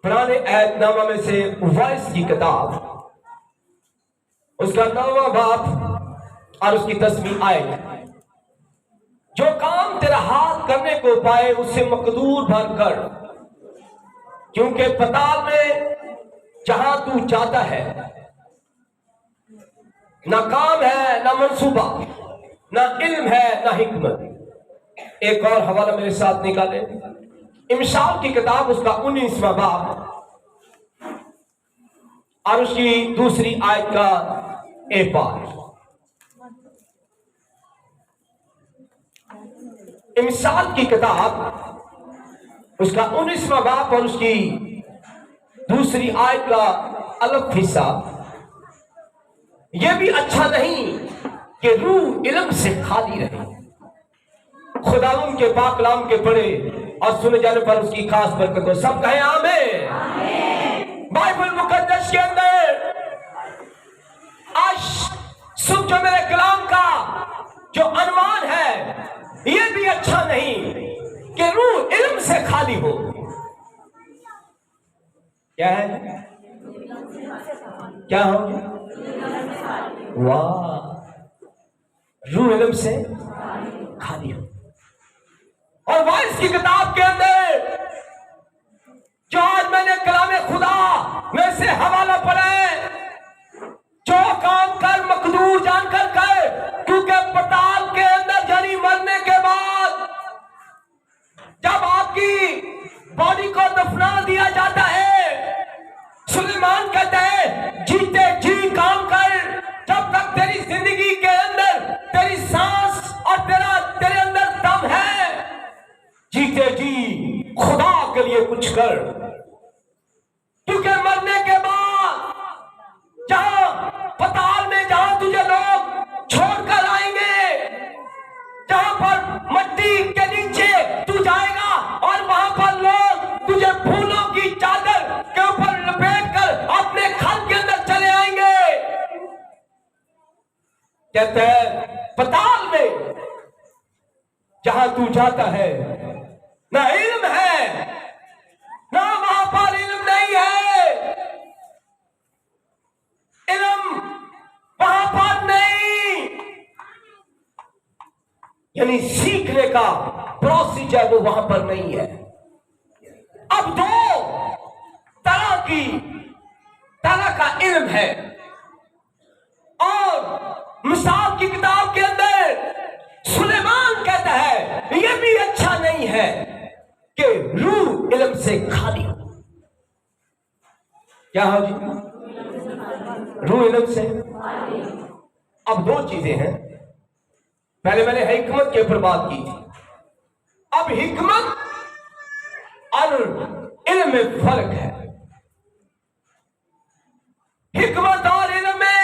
पुराने अहदनामा में से वॉइस की किताब, उसका 9वां बाब और उसकी 10वीं आयत। जो काम तेरा हाथ करने को पाए उससे मकदूर भर कर, क्योंकि पताल में जहां तू जाता है ना काम है, ना मंसूबा, ना इल्म है, ना हिकमत। एक और हवाला मेरे साथ निकाले, इमसाल की किताब, उसका 19वां बाब और उसकी 2री आयत का एक बार। इमसाल की किताब, उसका 19वां बाब और उसकी 2री आयत का अलग हिस्सा। यह भी अच्छा नहीं कि रूह इल्म से खाली रहे। खुदावंद के पाक कलाम के पढ़े और सुने जाने पर उसकी खास बरकत हो। सब कहें आमीन। बाइबल मुकद्दस के अंदर आज सुन जो मेरे कलाम का जो अनुमान है, यह भी अच्छा नहीं कि रूह इल्म से खाली हो। क्या है? क्या हो? वाह, रूह इल्म से खाली हो। और वाइस की किताब के अंदर जो आज मैंने कलामे खुदा में से हवाला पढ़ा है, जो काम कर मकदूर जानकर कर, क्योंकि पताल के अंदर यानी मरने के बाद जब आपकी बॉडी को दफना दिया जाता है, सुलेमान कहता है जीते जी काम कर, जब तक तेरी जिंदगी के अंदर तेरी सांस और तेरे अंदर दम है, जीते जी खुदा के लिए कुछ कर। क्योंकि मरने के बाद जहां पताल में जहां तुझे लोग छोड़कर आएंगे, जहां पर मट्टी के नीचे तू जाएगा और वहां पर लोग तुझे फूलों की चादर के ऊपर लपेट कर अपने घर के अंदर चले आएंगे। कहते हैं पताल में जहां तू जाता है ना इल्म है, ना वहां पर इल्म नहीं है, इल्म वहां पर नहीं, यानी सीखने का प्रोसीजर वो वहां पर नहीं है। अब 2 तरह का इल्म है। और मिसाल की किताब के अंदर सुलेमान कहता है यह भी अच्छा नहीं है कि रूह इल्म से खाली हो। क्या हो जी? रूह इल्म से। अब 2 चीजें हैं। पहले मैंने हिकमत के ऊपर बात की थी। अब हिकमत और इल्म में फर्क है। हिकमत और इल्म में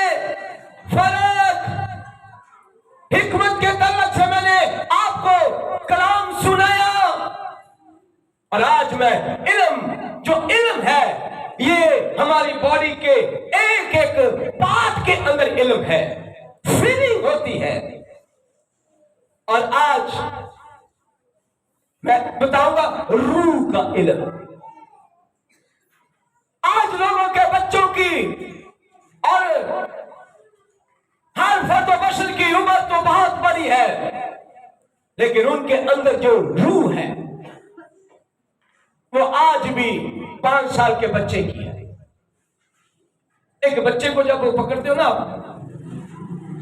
फर्क। हिकमत के तलक से मैंने आपको कलाम सुनाया, और आज मैं जो इल्म है, ये हमारी बॉडी के एक एक पार्ट के अंदर इल्म है, फीलिंग होती है। और आज मैं बताऊंगा रूह का इल्म। आज लोगों के बच्चों की और हर फर्द बशर की उम्र तो बहुत बड़ी है, लेकिन उनके अंदर जो रूह है वो आज भी 5 साल के बच्चे की है। एक बच्चे को जब वो पकड़ते हो ना,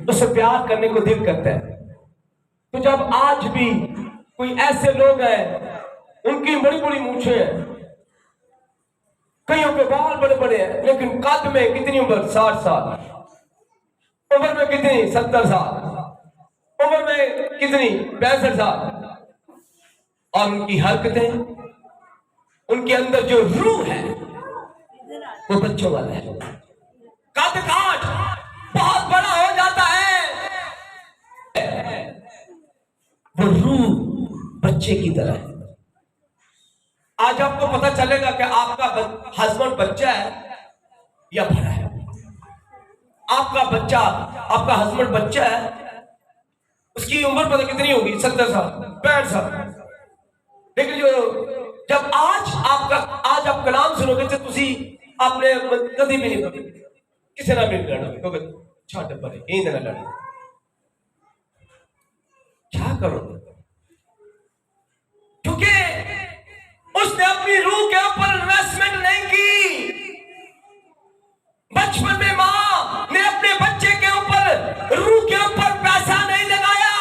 उससे प्यार करने को दिल करता है। तो जब आज भी कोई ऐसे लोग हैं, उनकी बड़ी बड़ी मूछें हैं, कईयों के बाल बड़े बड़े हैं, लेकिन कद में कितनी उम्र? 60 साल। उम्र में कितनी? 70 साल। उम्र में कितनी? 65 साल। और उनकी हरकतें, उनके अंदर जो रूह है वो बच्चों वाला है। कद काट बहुत बड़ा हो जाता है, वो रूह बच्चे की तरह है। आज आपको पता चलेगा कि आपका हस्बैंड बच्चा है या बड़ा है। आपका हस्बैंड बच्चा है, उसकी उम्र पता कितनी होगी? 70 साल, 65 साल। लेकिन जब आज आप कलाम सुनोगे किसी आपने कभी भी नहीं पढ़ी, किसी ना मिल लड़ा क्योंकि छोटे पड़े ईंद ना लड़ा, क्या करोगे? क्योंकि उसने अपनी रूह के ऊपर इन्वेस्टमेंट नहीं की। बचपन में मां ने अपने बच्चे के ऊपर, रूह के ऊपर पैसा नहीं लगाया,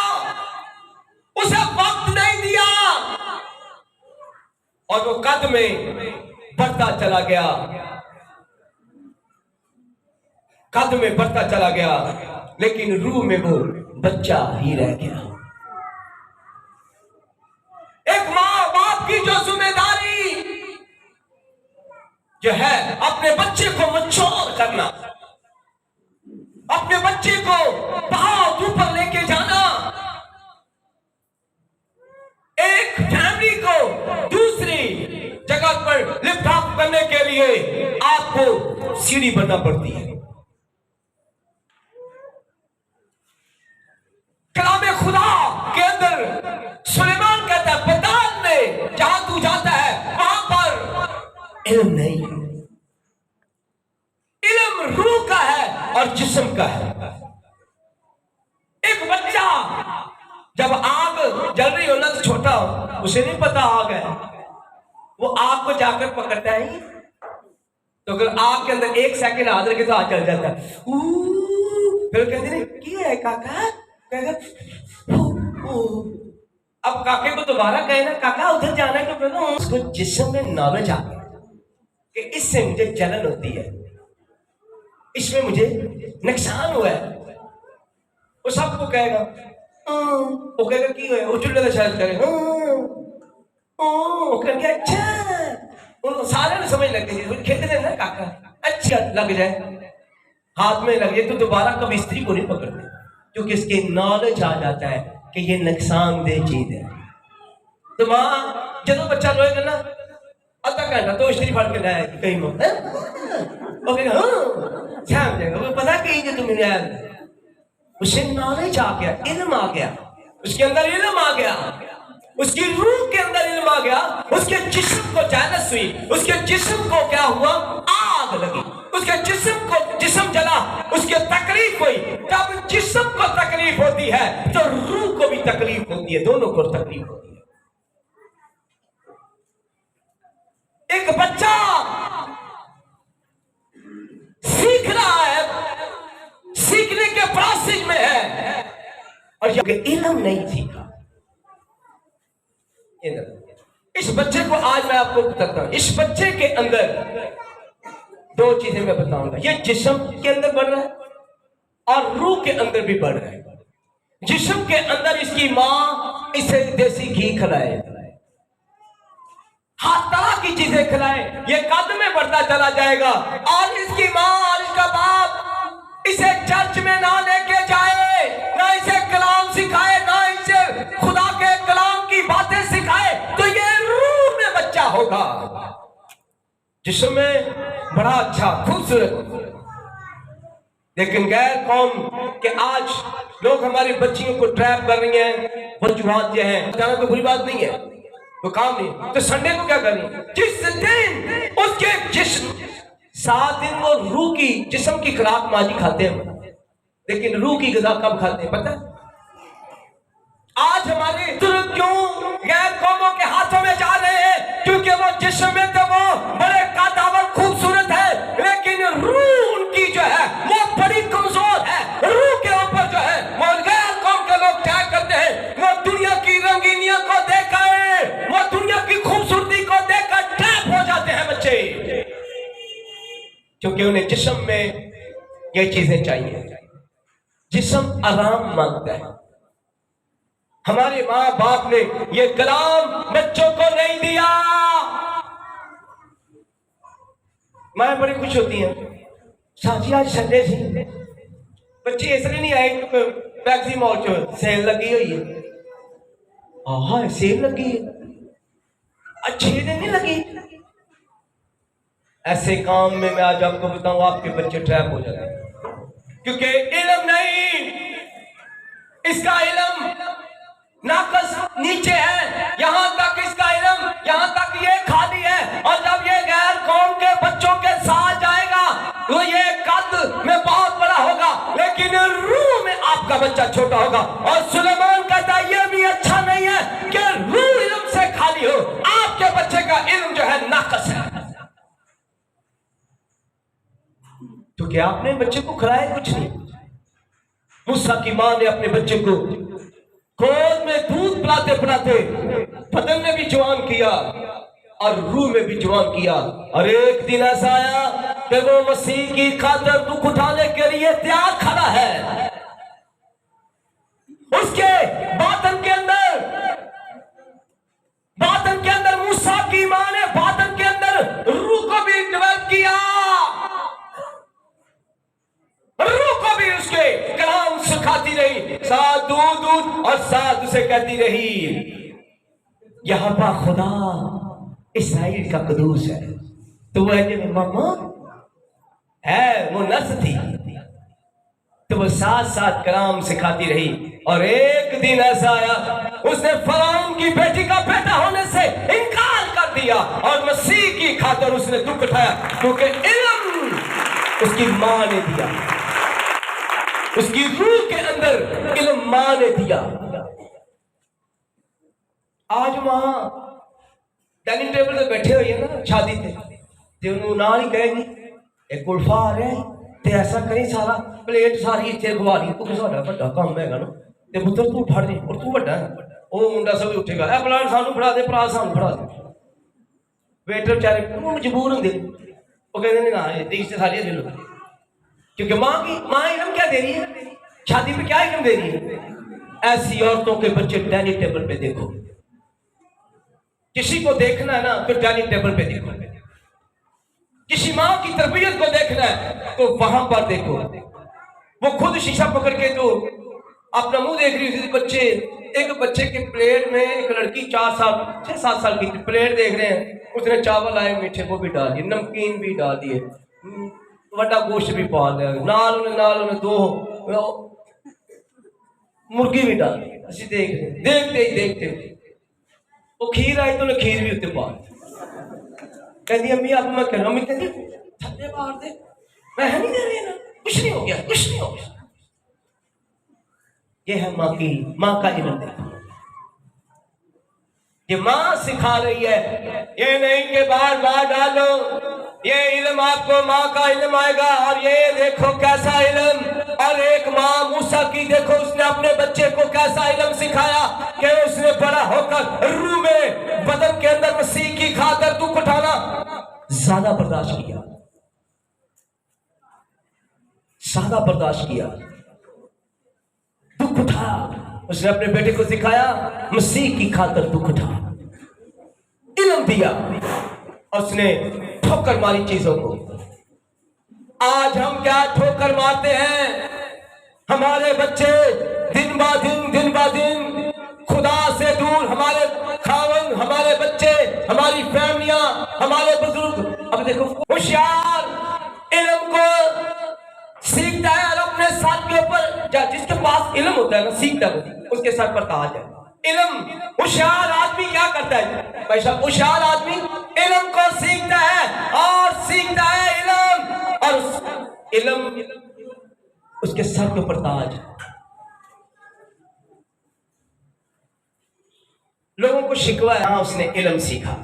उसे वक्त नहीं दिया, और वो कद में बढ़ता चला गया, कद में बढ़ता चला गया, लेकिन रूह में वो बच्चा ही रह गया। एक मां बाप की जो जिम्मेदारी जो है अपने बच्चे को मैच्योर करना, अपने बच्चे को बहुत ऊपर लेके जाना, एक फैमिली को दूसरी जगह पर लिफ्ट अप करने के लिए आपको सीढ़ी बनना पड़ती है। कलामे खुदा के अंदर सुलेमान कहता है, बदान में जहां तू जाता है वहां पर इल्म नहीं, इल्म रूह का है और जिस्म का है। एक बच्चा जब आग जल रही हो ना तो छोटा हो, उसे नहीं पता आग है, वो आग को जाकर पकड़ता है, तो अगर आग के अंदर एक सेकंड हाथ रखे तो आग जल जाता है। फिर कहते नहीं क्या है काका, कहेगा अब काके को दोबारा कहे ना काका उधर जाना है, तो कहना उसको जिस्म में नॉलेज आ गया कि इससे मुझे जलन होती है, इसमें मुझे नुकसान हुआ है, वो सबको कहेगा, वो कहेगा की हुआ, वो चुल्ले शायद करे, वो कहेंगे अच्छा, उनको सारे ने समझ लगती खेलते ना काका, अच्छा लग जाए, हाथ में लग जाए तो दोबारा कभी स्त्री को नहीं पकड़ते, क्योंकि इसके नॉलेज आ जाता है कि ये नुकसानदेह चीज है। तो मां जो बच्चा रोएगा ना आधा घंटा तो स्त्री फड़ के लाया कहीं वो पता कहीं जो तुम आया, उसे नॉलेज आ गया, इल्म आ गया, उसके अंदर इल्म आ गया, उसकी रूह के अंदर इल्म आ गया, उसके जिस्म को जानस हुई, उसके जिस्म को क्या हुआ, आग लगी, उसके जिस्म को जिस्म जला, उसके तकलीफ हुई। जब जिस्म को तकलीफ होती है तो रूह को भी तकलीफ होती है, दोनों को तकलीफ होती है। एक बच्चा सीख रहा है, सीखने के प्रोसेस में है, और इल्म नहीं सीखा। इस बच्चे को आज मैं आपको बताता हूं, इस बच्चे के अंदर दो चीजें मैं बताऊंगा, ये जिस्म के अंदर बढ़ रहा है और रूह के अंदर भी बढ़ रहा है। जिस्म के अंदर इसकी मां इसे देसी घी खिलाए, हर तरह की चीजें खिलाए, ये कद में बढ़ता चला जाएगा, और इसकी मां और इसका बाप इसे चर्च में ना लेके जाए, ना इसे कलाम सिखाए, ना इसे खुदा के कलाम की बातें सिखाए, तो ये रूह में बच्चा होगा जिसमें बड़ा अच्छा खूबसूरत। लेकिन गैर कौम के आज लोग हमारी बच्चियों को ट्रैप कर रही हैं, वजूहात जो हैं, जाना तो बुरी बात नहीं है, वो काम नहीं, तो संडे को क्या करें, जिस दिन उसके जिस्म 7 दिन वो रूह की जिस्म की खुराक माजी खाते हैं, लेकिन रूह की ग़िज़ा कब खाते हैं पता है? आज हमारे बुजुर्ग क्यों गैर कौमों के हाथों में जा रहे हैं? क्योंकि वो जिस्म में तो वो बड़े कादावर खूबसूरत है, लेकिन रूह उनकी जो है वो बड़ी कमजोर है। रूह के ऊपर जो है वो गैर कौम के लोग क्या करते हैं, वो दुनिया की रंगीनियों को देखकर, वो दुनिया की खूबसूरती को देखकर ट्रैप हो जाते हैं बच्चे, क्योंकि उन्हें जिस्म में ये चीजें चाहिए। जिस्म आराम मांगता है। हमारे माँ बाप ने ये कलाम बच्चों को नहीं दिया। माँ बड़ी खुश होती हैं, साजी आज संडे थी, बच्चे इसलिए नहीं आए क्योंकि टैक्सी मॉल च सेल लगी हुई है। हाँ सेल लगी है, अच्छे दिन नहीं लगी। ऐसे काम में मैं आज आपको बताऊं आपके बच्चे ट्रैप हो जाते हैं, क्योंकि इल्म नहीं, इसका इल्म नाकस नीचे है, यहां तक इसका इल्म, यहां तक ये खाली है। और जब ये गैर कौम के बच्चों जाएगा। और सुलेमान कहता है यह भी अच्छा नहीं है कि रूह इल्म से खाली हो। आपके बच्चे का इल्म जो है नाकस है। तो क्या आपने बच्चे को खिलाया? कुछ नहीं। मूसा की मां ने अपने बच्चे को गोद में दूध पिलाते पिलाते बदन में भी जवान किया और रूह में भी जवान किया। और एक दिन ऐसा आया कि वो मसीह की खातिर दुख उठाने के लिए तैयार खड़ा है। उसके बातन के अंदर मूसा की मां ने बातन के अंदर रूह को भी डेवलप किया। रूह को भी उसके कलाम सिखाती रही, साथ दूध और साथ उसे कहती रही यहाँ पा खुदा इस्राइल का कदूस है। तो वो है मामा है, वो नस थी, तो वो साथ साथ कलाम सिखाती रही। और एक दिन ऐसा आया उसने फराउन की बेटी का बेटा होने से इनकार कर दिया और मसीह की खातिर उसने दुख उठाया, क्योंकि इल्म उसकी मां ने दिया, उसकी रूह के अंदर इल्म मां ने दिया। आज वहां डाइनिंग टेबल पे बैठे हुए हैं ना शादी ते उन्होंने नाल ही कहेगी एक उल्फा आ रहा है ते ऐसा करी सारा प्लेट सारी इतने गवा ली। तू साडा बड़ा काम है ना ते पुत्र तू फड़ दे और तू बड़ा है वो मुंडा सब उठेगा ए प्लाट सानू फड़ा दे भरा सानू फड़ा दे। वेटर बेचारे वो मजबूर होंगे वो कहते हैं ना ये डिश सारी ले लो, क्योंकि मां इल्म क्या दे रही है? शादी पे क्या इल्म दे रही है? ऐसी औरतों के बच्चे डाइनिंग टेबल पे देखो। किसी को देखना है ना तो डाइनिंग टेबल पे देखो। किसी मां की तरबियत को देखना है तो वहां पर देखो। वो खुद शीशा पकड़ के तो अपना मुंह देख रही थी। बच्चे एक बच्चे के प्लेट में एक लड़की 6-7 साल की प्लेट देख रहे हैं, उसने चावल आए मीठे वो भी डाल दिए, नमकीन भी डाल दिए, बड़ा गोश्त भी पा दिया, नाल उन्हें 2 मुर्गी भी डाल दी। असि देखते वो खीर आई तो उन्हें खीर भी उत्ते पा कहती अम्मी आप मैं कह अम्मी कहती थल्ले मार दे, मैं नहीं दे रही ना, कुछ नहीं हो गया। ये है माँ का इल्म देखो। ये माँ सिखा रही है, ये नहीं कि बार डालो, ये इल्म आपको माँ का इल्म आएगा। और ये देखो कैसा इल्म। और एक माँ मूसा की देखो उसने अपने बच्चे को कैसा इल्म सिखाया कि उसने बड़ा होकर रूह में बदन के अंदर मसीह की खातिर दुख उठाना ज्यादा बर्दाश्त किया, दुख उठा। उसने अपने बेटे को सिखाया मसीह की खातिर दुख उठा, इल्म दिया। उसने ठोकर मारी चीजों को। आज हम क्या ठोकर मारते हैं? हमारे बच्चे दिन बा दिन खुदा से दूर, हमारे खावन, हमारे बच्चे, हमारी फैमिलियां, हमारे बुजुर्ग। अब देखो होशियार इल्म को सीखता है और अपने सर के ऊपर, जिसके पास इल्म होता है ना सीखता है, उसके सर पर ताज है। इल्म होशियार आदमी क्या करता है भाई साहब? होशियार आदमी इल्म को सीखता है और सीखता है इल्म, और इल्म उसके सर के ऊपर ताज। लोगों को शिकवा है हाँ उसने इल्म सीखा,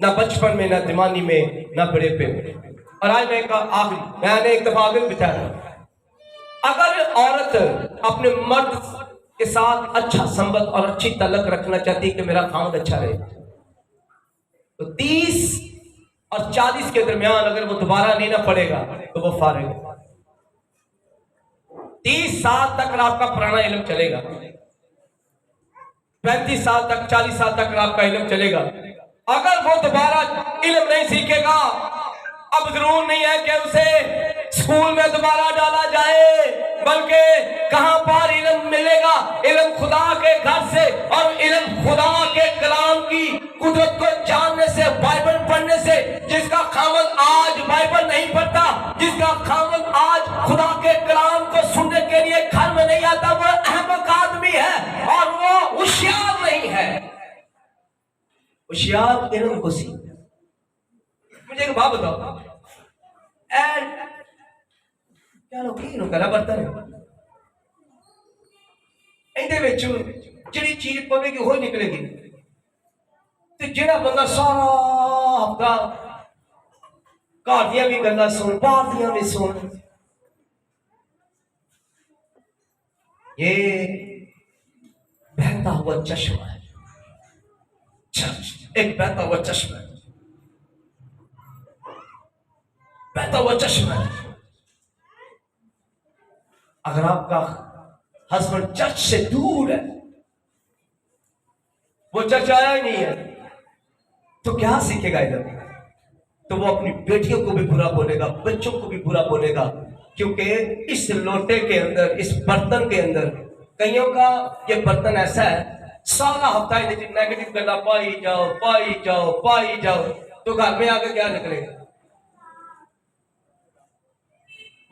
ना बचपन में, ना जवानी में, ना बड़े पे। और आज मैंने एक दफा आगे बताया, अगर औरत अपने मर्द के साथ अच्छा संबंध और अच्छी तलक रखना चाहती है कि मेरा खामद अच्छा रहे, तो 30 और 40 के दरमियान अगर वो दोबारा नहीं ना पड़ेगा तो वो फारिग है। 30 साल तक आपका पुराना इल्म चलेगा, 35 साल तक, 40 साल तक आपका इल्म चलेगा। अगर वो दोबारा इल्म नहीं सीखेगा, अब जरूर नहीं है कि उसे स्कूल में दोबारा डाला जाए, बल्कि कहां पर इल्म मिलेगा? इल्म खुदा के घर से, और इल्म खुदा के कलाम की कुदरत को जानने से, बाइबल पढ़ने से। जिसका खामन आज बाइबल नहीं पढ़ता, जिसका खामन आज खुदा के कलाम को सुनने के लिए घर में नहीं आता, वो अहमक आदमी है और वो होशियार नहीं है। होशियार इल्म को सीख। मुझे एक बात बताओ, क्या लोग करा बर्तन है? ਇਹਦੇ ਵਿੱਚ ਜਿਹੜੀ ਚੀਜ਼ ਪਵੇਗੀ ਉਹ ਹੀ ਨਿਕਲੇਗੀ। ਤੇ ਜਿਹੜਾ ਬੰਦਾ ਸਾਰਾ ਹਫਤਾ घर दियां भी गल्लां सुन, बाहर दियां भी सुन, ये बहता हुआ चश्मा है। एक बहता हुआ चश्मा है, बहता हुआ चश्मा है। अगर आपका हस्बैंड चर्च से दूर है, वो चर्च आया ही नहीं है, तो क्या सीखेगा इधर? तो वो अपनी बेटियों को भी बुरा बोलेगा, बच्चों को भी बुरा बोलेगा, क्योंकि इस लोटे के अंदर, इस बर्तन के अंदर, कईयों का ये बर्तन ऐसा है, सारा हफ्ता नेगेटिव गल्ला पाई जाओ पाई जाओ पाई जाओ, तो घर में आकर क्या निकलेगा?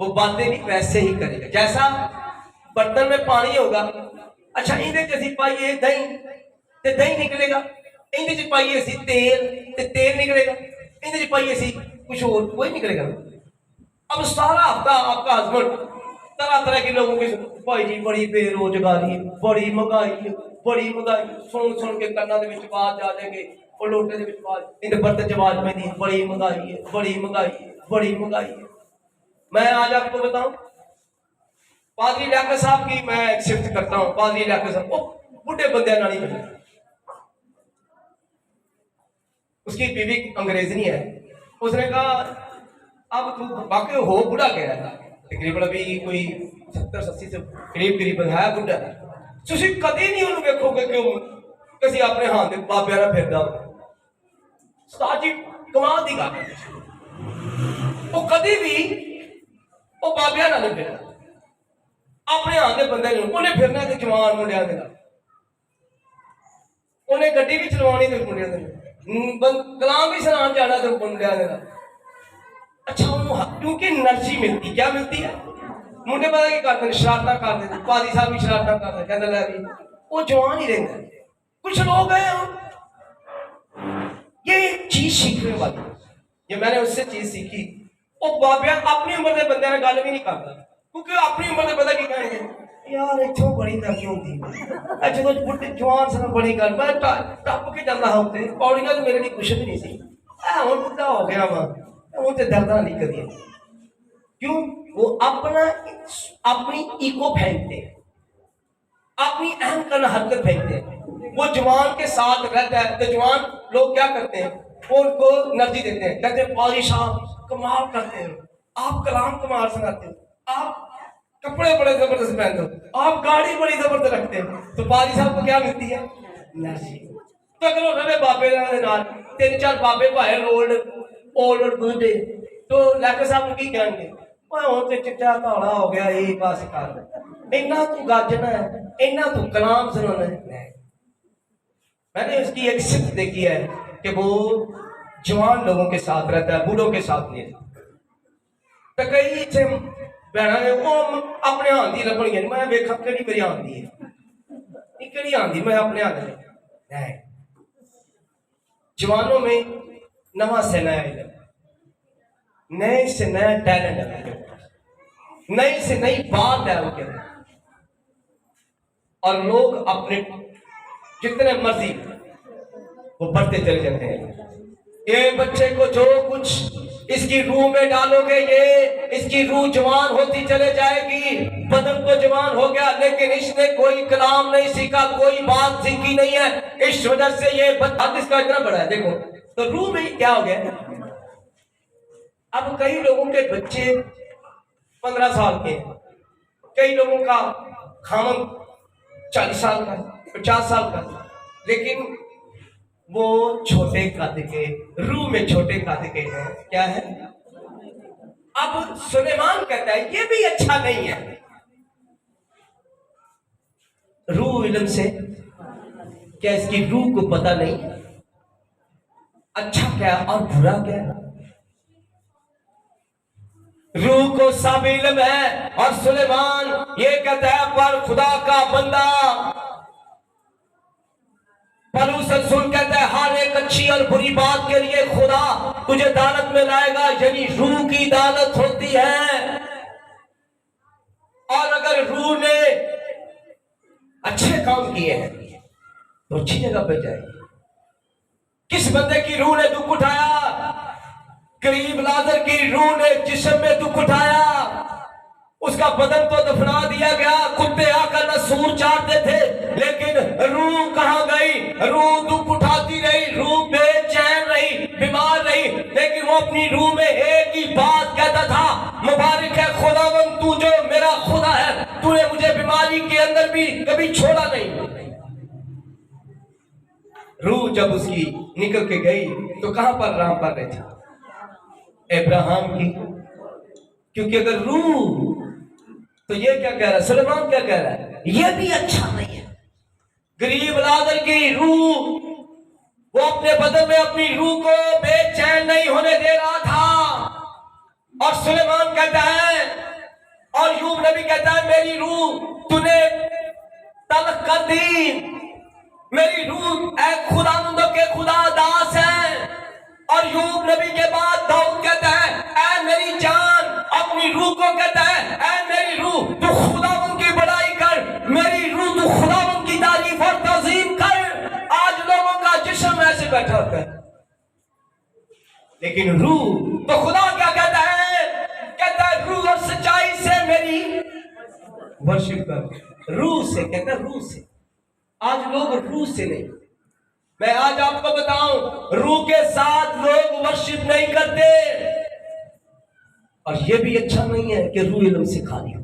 वो बातें भी वैसे ही करेगा जैसा बर्तन में पानी होगा। अच्छा इंदे च पाइए दही, ते दही निकलेगा, इंदे च पाइए तेल, ते तेल निकलेगा, इंदे च पाइए कुछ और, कोई निकलेगा। अब सारा हफ्ता आपका हस्बैंड तरह तरह के लोगों के, भाई जी बड़ी बेरोजगारी, बड़ी महंगाई, बड़ी महंगाई, सुन सुन के कन्ना दे विच आवाज आ जाएंगे, और लोटे दे विच आवाज, इंदे बर्तन च आवाज पैंदी, बड़ी महंगाई है, बड़ी महंगाई है, बड़ी महंगाई है। मैं आज आपको बताऊं, पादरी लियाकत साहब की मैं शिफ्ट करता हूं। पादरी लियाकत साहब वो बुढ़े बंदे नाल ही मिले, उसकी बीवी अंग्रेजनी है। उसने कहा अब तू वाकई हो बुढ़ा कह रहा था, तकरीबन अभी कोई 70-80 से करीब है बुढ़ा, तुसी कदी नहीं उन्हें वेखोगे क्यों किसी अपने हाथ के बाबे ना फिरदा। उस्ताद जी कमाल दी गल है, वो कदी भी वो बाबे ना नहीं फिरदा, अपने हाथ के बंदे नहीं, उन्हें फिरना तो जवान मुंडिया के नाल, उन्हें गड्डी भी चलवानी तो मुंडिया के नाल, कलाम भी सुनान जाना तो मुंडिया के नाल। अच्छा क्योंकि एनर्जी मिलती, क्या मिलती है? मुंडे पता क्या करते हैं, शरारता करते हैं, पादी साहब भी शरारता करते हैं, कहते लै वो जवान ही रहता है। कुछ लोग हैं ये चीज सीखने वाली, ये मैंने उससे चीज सीखी। वो बाबिया अपनी उम्र के बंदे ने गल भी नहीं करता, क्योंकि अपनी उम्र के पता की कहेंगे यार इतों बड़ी दर्द होती, जो बुढ़े जवान से बड़ी गल, मैं टप के जाता हाँ उत्ते पौड़ियां तो मेरे लिए कुछ भी नहीं सी, हुण बुढ़ा हो गया वा, वो तो दर्दा नहीं कदी। क्यों? वो अपना अपनी ईगो फेंकते हैं, अपनी अहम करना हरकत फेंकते हैं। वो जवान के साथ रहता है तो जवान लोग क्या करते हैं, वो उनको एनर्जी देते हैं, कहते हैं पाजी साहब कमाल करते हो, आप कलाम कमाल सुनाते हो, आप कपड़े बड़े जबरदस्त पहनते हो, आप गाड़ी बड़ी जबरदस्त रखते हो। तो पाजी साहब को क्या मिलती है? एनर्जी। तो अगर उन्होंने बाबे नाल 3-4 बाबे भाए ओल्ड बूढ़े, तो लियाकत साहब की कहेंगे तो चिट्टा काला हो गया, ये बस कर, इन्ना तू गाजना है, इन्ना तू कलाम सुनाना है। मैंने उसकी एक सिद्ध देखी है कि वो जवान लोगों के साथ रहता है, बूढ़ों के साथ नहीं। तो कई इतने भैन ने वो अपने हाथ की लभनिया, मैं वेखा कि मेरी आती है कि आती, मैं अपने हाथ जवानों में नवा से नया, नए से नया टैलेंट है, नई से नई बात है उनके अंदर, और लोग अपने जितने मर्जी वो बढ़ते चले जाते हैं। ये बच्चे को जो कुछ इसकी रूह में डालोगे, ये इसकी रूह जवान होती चले जाएगी, बदन तो जवान हो गया, लेकिन इसने कोई कलाम नहीं सीखा, कोई बात सीखी नहीं है। इस वजह से ये बच्चा इसका इतना बड़ा है, देखो तो रूह में क्या हो गया। अब कई लोगों के बच्चे 15 साल के, कई लोगों का खामन 40 साल का, 50 साल का, लेकिन वो छोटे कद के, रूह में छोटे कद के हैं। क्या है? अब सुलेमान कहता है ये भी अच्छा नहीं है। रूह इल्म से क्या इसकी रूह को पता नहीं अच्छा क्या और बुरा क्या है? रूह को सब इल्म है, और सुलेमान ये कहता है पर खुदा का बंदा सुन कहता है हर एक अच्छी और बुरी बात के लिए खुदा तुझे अदालत में लाएगा, यानी रूह की अदालत होती है। और अगर रूह ने अच्छे काम किए हैं तो अच्छी जगह पे जाएगी। किस बंदे की रूह ने दुख उठाया? गरीब लाजर की रूह ने जिस्म में दुख उठाया। उसका बदन तो दफना दिया गया, कुत्ते आकर नसूर चाटते थे, लेकिन रूह कहां गई? रूह दुख उठाती रही, रूह बेचैन रही, बीमार रही, लेकिन वो अपनी रूह में एक ही बात कहता था, मुबारक है खुदावंद तू जो मेरा खुदा है, तूने मुझे बीमारी के अंदर भी कभी छोड़ा नहीं। रूह जब उसकी निकल के गई तो कहां पर आराम कर रही थी? अब्राहम की। क्योंकि अगर रूह, तो ये क्या कह रहा है सुलेमान, क्या कह रहा है? ये भी अच्छा नहीं है। गरीब लाजर की रूह, वो अपने बदन में अपनी रूह को बेचैन नहीं होने दे रहा था। और सुलेमान कहता है, और यूब नबी कहता है, मेरी रूह तूने तलक कर दी, मेरी रूह ऐ खुदावंदों के खुदा दास है। और यूब नबी के बाद दाऊद कहता है, ऐ मेरी जान, अपनी रूह को कहता है, ऐ मेरी रूह तू खुदावंद की बड़ाई कर, मेरी रूह तू खुदावंद की तारीफ और तज़ीम कर। आज लोगों का जिस्म ऐसे बैठा होता है, लेकिन रूह तो खुदा क्या कहता है? कहता है रूह और सच्चाई से मेरी वर्शिप कर। रूह से, कहता है रूह से। आज लोग रूह से नहीं, मैं आज आपको बताऊं, रूह के साथ लोग वर्शिप नहीं करते। और यह भी अच्छा नहीं है कि रूह इल्म से खाली हो।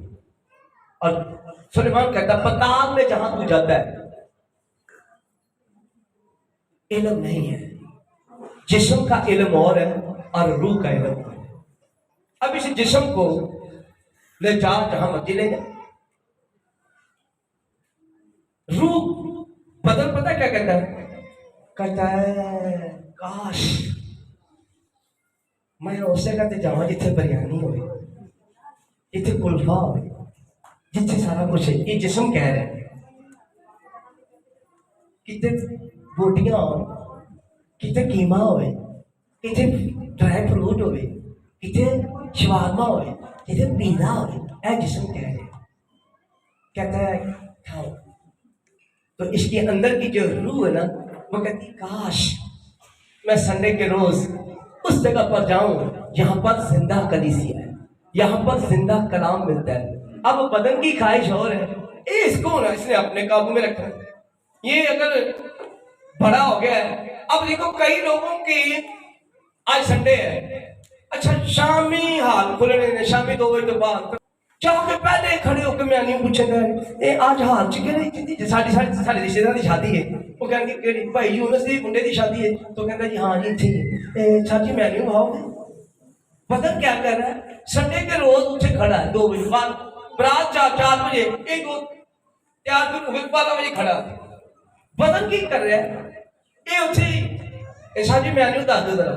और सुलेमान कहता, पताल में जहां तू जाता है इल्म नहीं है, जिस्म का इल्म और है और रूह का इल्म और है। अब इस जिस्म को ले जा जहां मर्जी ले जा। रूह, बदन पता क्या कहता है? कहता है काश मैं उस जगह ते जावा जिथे बिरयानी हो, जिथे कुल्फा हो, जिथे सारा कुछ है। ये जिस्म कह रहा है कितने बोटियां हो, कितने कीमा हो, कितने ड्राई फ्रूट हो, कितने शवारमा हो, कितने पिज़्ज़ा हो। ऐ जिस्म कह रहा है, कहता है खाओ। तो इसके अंदर की जो रूह है ना, वो कहती काश मैं संडे के रोज उस जगह पर जाऊं यहां पर जिंदा कलीसिया है, यहां पर जिंदा कलाम मिलता है। अब बदन की ख्वाहिश और है, इसको ना इसने अपने काबू में रखा। ये अगर बड़ा हो गया है, अब देखो कई लोगों की, आज संडे है, अच्छा शामी हाल खुलने, शामी 2 बजे के बाद जाके पहले खड़े होकर मैं नहीं पूछेगा आज हाल च साड़ी रिश्तेदार की शादी है। वो कहेंगे भाई यूनस दी मुंडे की शादी है, तो कहता जी हाँ जी इतने चाची मैं नहीं खाओगे। पता क्या कर रहा है? संडे के रोज उठे खड़ा है 2 बजे बाद, रात 4 बजे, एक 2 4 दिन 12 बजे खड़ा, बदन की कर रहा है? ये उठे शादी मैं नहीं दस दो जरा।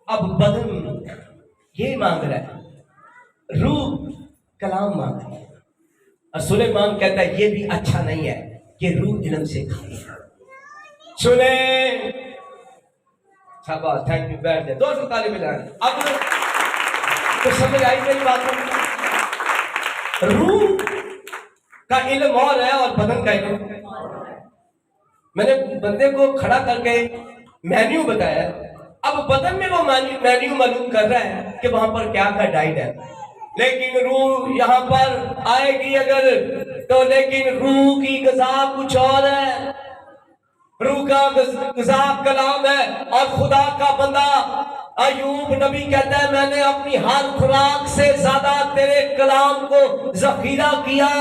अब बदन ये मांग रहा है, रूह कलाम मांग रही है। और सुलेमान कहता है ये भी अच्छा नहीं है कि रूह इल्म से खाली है। सुने, शाबाश, थैंक यू, बैठ जाए, 2 ताली बजाएं। अब तो समझ आई मेरी बात? रूह का इल्म और है और बदन का इल्म। मैंने बंदे को खड़ा करके मेन्यू बताया, अब बदन में वो मेन्यू मालूम कर रहा है कि वहां पर क्या क्या डाइट है, लेकिन रूह यहां पर आएगी अगर तो, लेकिन रूह की ग़िज़ा कुछ और है। रूह का ग़िज़ा कलाम है। और खुदा का बंदा अयूब नबी कहता है, मैंने अपनी हर खुराक से ज्यादा तेरे कलाम को ज़ख़ीरा किया,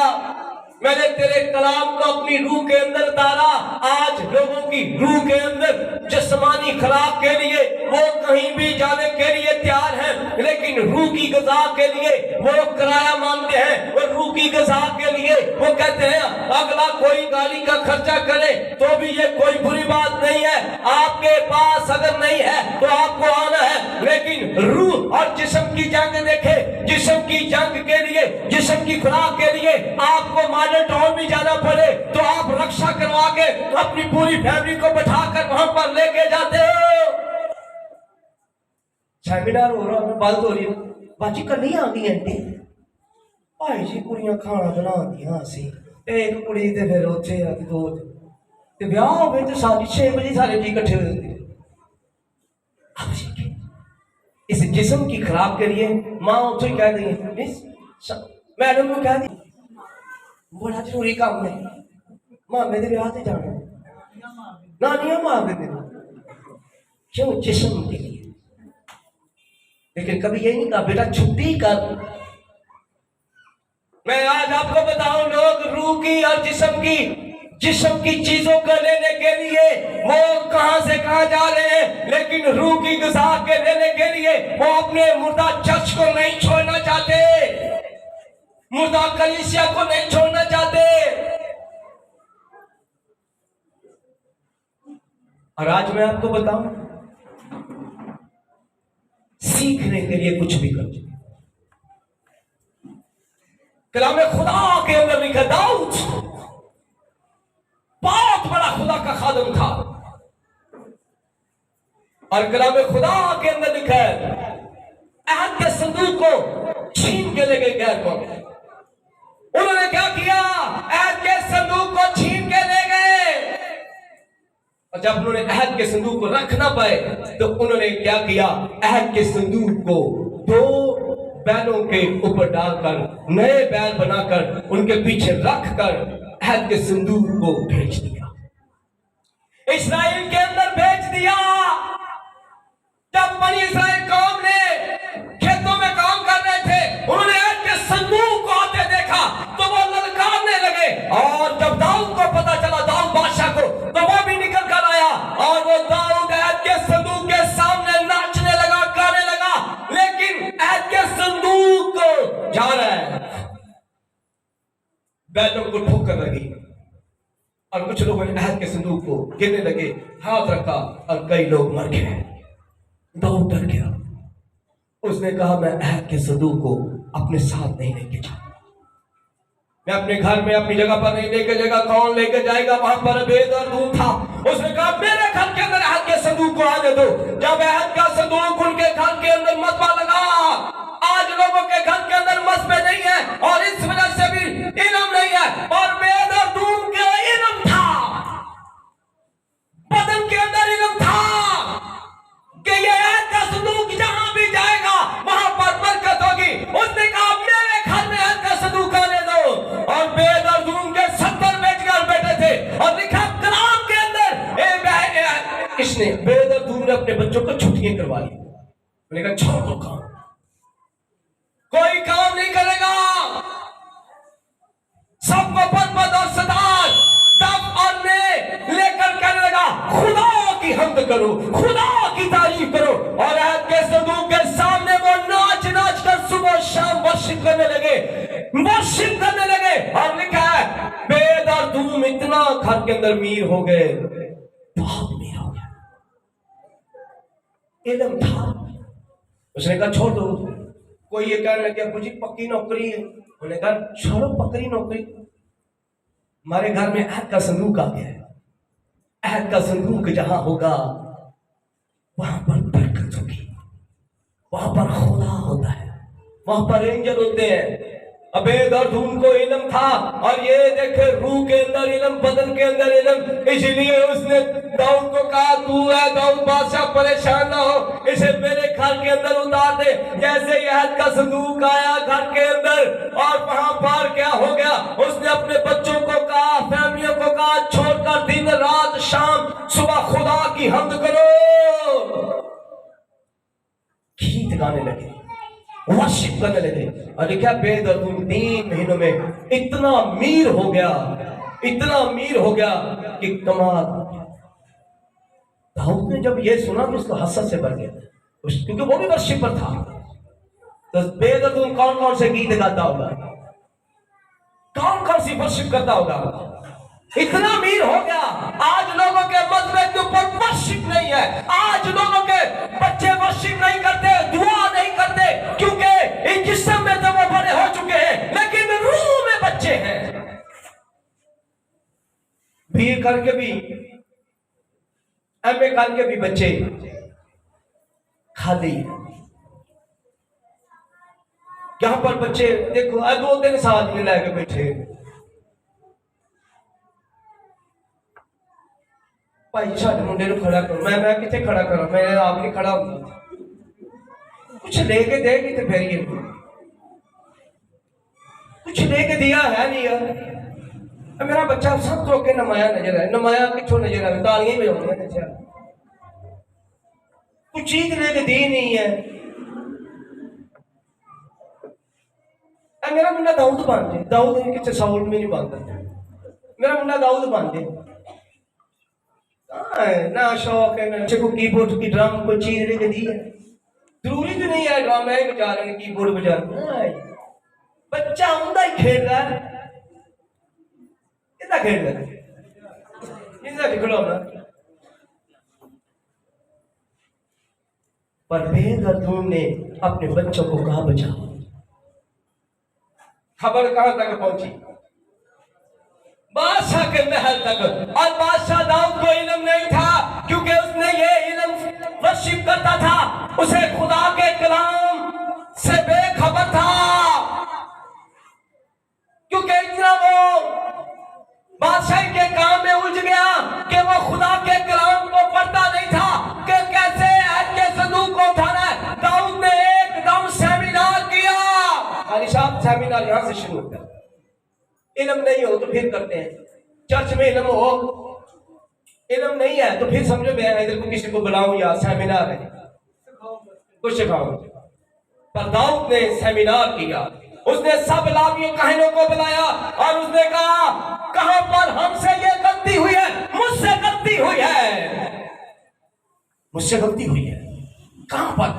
मैंने तेरे कलाम को अपनी रूह के अंदर उतारा। आज लोगों की रूह के अंदर जिस्मानी खुराक के लिए वो कहीं भी जाने के लिए तैयार हैं, लेकिन रूह की ग़िज़ा के लिए वो किराया मांगते हैं। और रूह की ग़िज़ा के लिए वो कहते हैं अगला कोई गाड़ी का खर्चा करे तो भी ये कोई बुरी बात नहीं है, आपके पास अगर नहीं है तो आपको आना है। लेकिन रूह और जिस्म की जंग देखे, जिस्म की जंग के लिए, जिस्म की खुराक के लिए आपको टाउन भी जाना पड़े तो आप रक्षा करवा के अपनी पूरी फैमिली को बैठाकर वहां पर लेके जाते हो। सेमिनार हो रहा है, बात हो रही है, बाजी कर नहीं आ गई आंटी भाई जी कुड़ियां खाना बना दिया सी, एक कुड़ी ते फिर उत्थे दो ते ब्याह होवे ते सारी 6 बजे सारे जी इकट्ठे हो जाते। अब जी इस जिस्म की खराब करिए माँ उसे कह दी मैडम को कह दी बड़ा जरूरी काम है मामे के ब्याह से जाना नानियां मार देते क्यों जिस्म के लिए। लेकिन कभी यही नहीं कहा बेटा छुट्टी कर। मैं आज आपको बताऊं लोग रूह की और जिस्म की चीजों को लेने के लिए वो कहां से कहां जा रहे हैं, लेकिन रूह की गुज़ा के लेने के लिए वो अपने मुर्दा चर्च को नहीं छोड़ना चाहते, मुर्दा कलीसिया को नहीं छोड़ना चाहते। और आज मैं आपको बताऊं सीखने के लिए कुछ भी कर। कलाम खुदा के अंदर लिखा दाऊद बहुत बड़ा खुदा का खादम था और कलाम खुदा के अंदर लिखा है अहद के संदूक को छीन के ले गए गैर कौम। उन्होंने क्या किया? अहद के संदूक को छीन के ले गए और जब उन्होंने अहद के संदूक को रख ना पाए तो उन्होंने क्या किया? अहद के संदूक को 2 बैलों के ऊपर डालकर नए बैल बनाकर उनके पीछे रखकर अहद के संदूक को भेज दिया, इस्राएल के अंदर भेज दिया। जब बनी इस्राएल कौम ने खेतों में काम कर रहे थे उन्होंने अहद के संदूक को आते देखा तो वो ललकारने लगे और जब दाऊद को पता चला दाऊद बादशाह को तो वो भी निकल कर आया और वो दाऊद अहद के संदूक के सामने नाचने लगा गाने लगा, लेकिन अहद के संदूक जा रहा है बैलों को ठोकर लगी और कुछ लोगों ने अहद के संदूक को गिरने लगे, हाथ रखा और कई लोग मर गए। दाऊद डर गया, उसने कहा मैं अहद के संदूक को अपने साथ नहीं लेके जाऊंगा, मैं अपने घर में अपनी जगह पर नहीं लेके जाएगा, कौन लेके जाएगा? वहां पर बेद और दूध था। उसने कहा मेरे घर के अंदर अहद के संदूक को आने दो। जब अहद का संदूक उनके घर के अंदर मसबा लगा, आज लोगों के घर के अंदर मसबे नहीं है और इस वजह से भी इल्म नहीं है और बेद और दूध के इल्म था, बदन के अंदर इल्म था कि ये अहद का संदूक जहां भी जाएगा वहां पर बरकत होगी। उसने कहा मेरे घर में अहद का संदूक आने दो और बेद और दूध के 70 बेचकर बैठे थे और लिखा कलाम के अंदर इसने बेद और दूध ने अपने बच्चों को छुट्टियां करवा ली। मैंने कहा छोड़ दो काम, कोई काम नहीं करेगा, सबको पद और सदार दब और ने लेकर कहने लगा खुदा की हम्द करो, खुदा की तारीफ करो और अहद के संदूक के सामने वो नाच नाच कर सुबह शाम वर्शिप करने लगे और लिखा है बेद और दूम इतना घर के अंदर मीर हो गए, बहुत मीर हो गया, इल्म था। उसने कहा छोड़ दो। कोई ये कहने लगे मुझे पक्की नौकरी है, उन्होंने कहा छोड़ो पक्की नौकरी, हमारे घर में अहद का संदूक आ गया है, अहद का संदूक जहां होगा वहां पर बरकत होगी, वहां पर खुदा होता है, वहां पर एंजल होते हैं। अबेद और धूम को इल्म था और ये देखे रूह के अंदर इल्म, बदन के अंदर इल्म, इसलिए उसने दाऊद को कहा तू है दाऊद बादशाह परेशान ना हो, इसे मेरे घर के अंदर उतार दे। जैसे ही अहद का संदूक आया घर के अंदर और वहां पर क्या हो गया, उसने अपने बच्चों को कहा, फैमिलियों को कहा छोड़कर दिन रात शाम सुबह खुदा की हम्द करो, गीत गाने लगे, वर्शिप करने लगे और लिखा बेद और 3 महीनों में इतना मीर हो गया कि कमाल। दाऊद ने जब ये सुना तो उसको हसरत से भर गया, क्योंकि वो भी वर्शिपर था। तो बेद और तुम कौन कौन से गीत गाता होगा, कौन कौन सी वर्शिप करता होगा, इतना मीर हो गया। आज लोगों के मजहब के ऊपर वर्शिप नहीं है, आज लोगों के बच्चे वर्शिप नहीं करते, दुआ नहीं करते, क्योंकि इन जिस्म में तो वो बड़े हो चुके हैं लेकिन रूह में बच्चे हैं। बीए करके भी, एमए करके भी बच्चे खाली। यहां पर बच्चे देखो 2-3 साल में लाके बैठे, भाई साढ़े मुंडे नूं खड़ा करो। मैं कितने खड़ा करा, मैं आप नहीं खड़ा होता। कुछ लेके देगी तो फिर ये कुछ लेके दिया है नहीं यार। मेरा बच्चा सब तो के नमाया नजर है। नमाया कितों नजर है? तालियां भी होंगी अच्छा, कुछ चीज लेके दी नहीं है। मेरा मुंडा दाऊद बन जाए, दाऊद कितने साउल में नहीं बनता। मेरा मुंडा दाऊद बन जाए ना, शौक है ना को कीबोर्ड की ड्रम कोई चीज लेके दी है। जरूरी तो नहीं है ड्रम है बजा रहे कीबोर्ड बजा रहे। बच्चा उंदा ही खेल रहा है, कितना खेल रहा है, कितना खिलौना। पर बेगर्दून ने अपने बच्चों को कहा बचा। खबर कहां तक पहुंची? बादशाह के महल तक। और बादशाह दाऊद को इल्म नहीं था, क्योंकि उसने ये इल्म वर्शिप करता था, उसे खुदा के कलाम से बेखबर था। क्योंकि इतना वो बादशाह के काम में उलझ गया कि वो खुदा के कलाम को पढ़ता नहीं था कि कैसे ऐद के संदूक को उठाना है। दाऊद ने एकदम सेमिनार किया। साहब सेमिनार यहां से शुरू होता है। इल्म नहीं हो तो फिर करते हैं, चर्च में इल्म हो, इल्म नहीं है तो फिर समझो मैं इधर को किसी को बुलाऊं या सेमिनार है कुछ सिखाऊं। पर दाऊद ने सेमिनार किया। उसने सब लावियों कहनों को बुलाया और उसने कहा कहां पर हमसे ये गलती हुई है? मुझसे गलती हुई है, मुझसे गलती हुई है। कहां पर?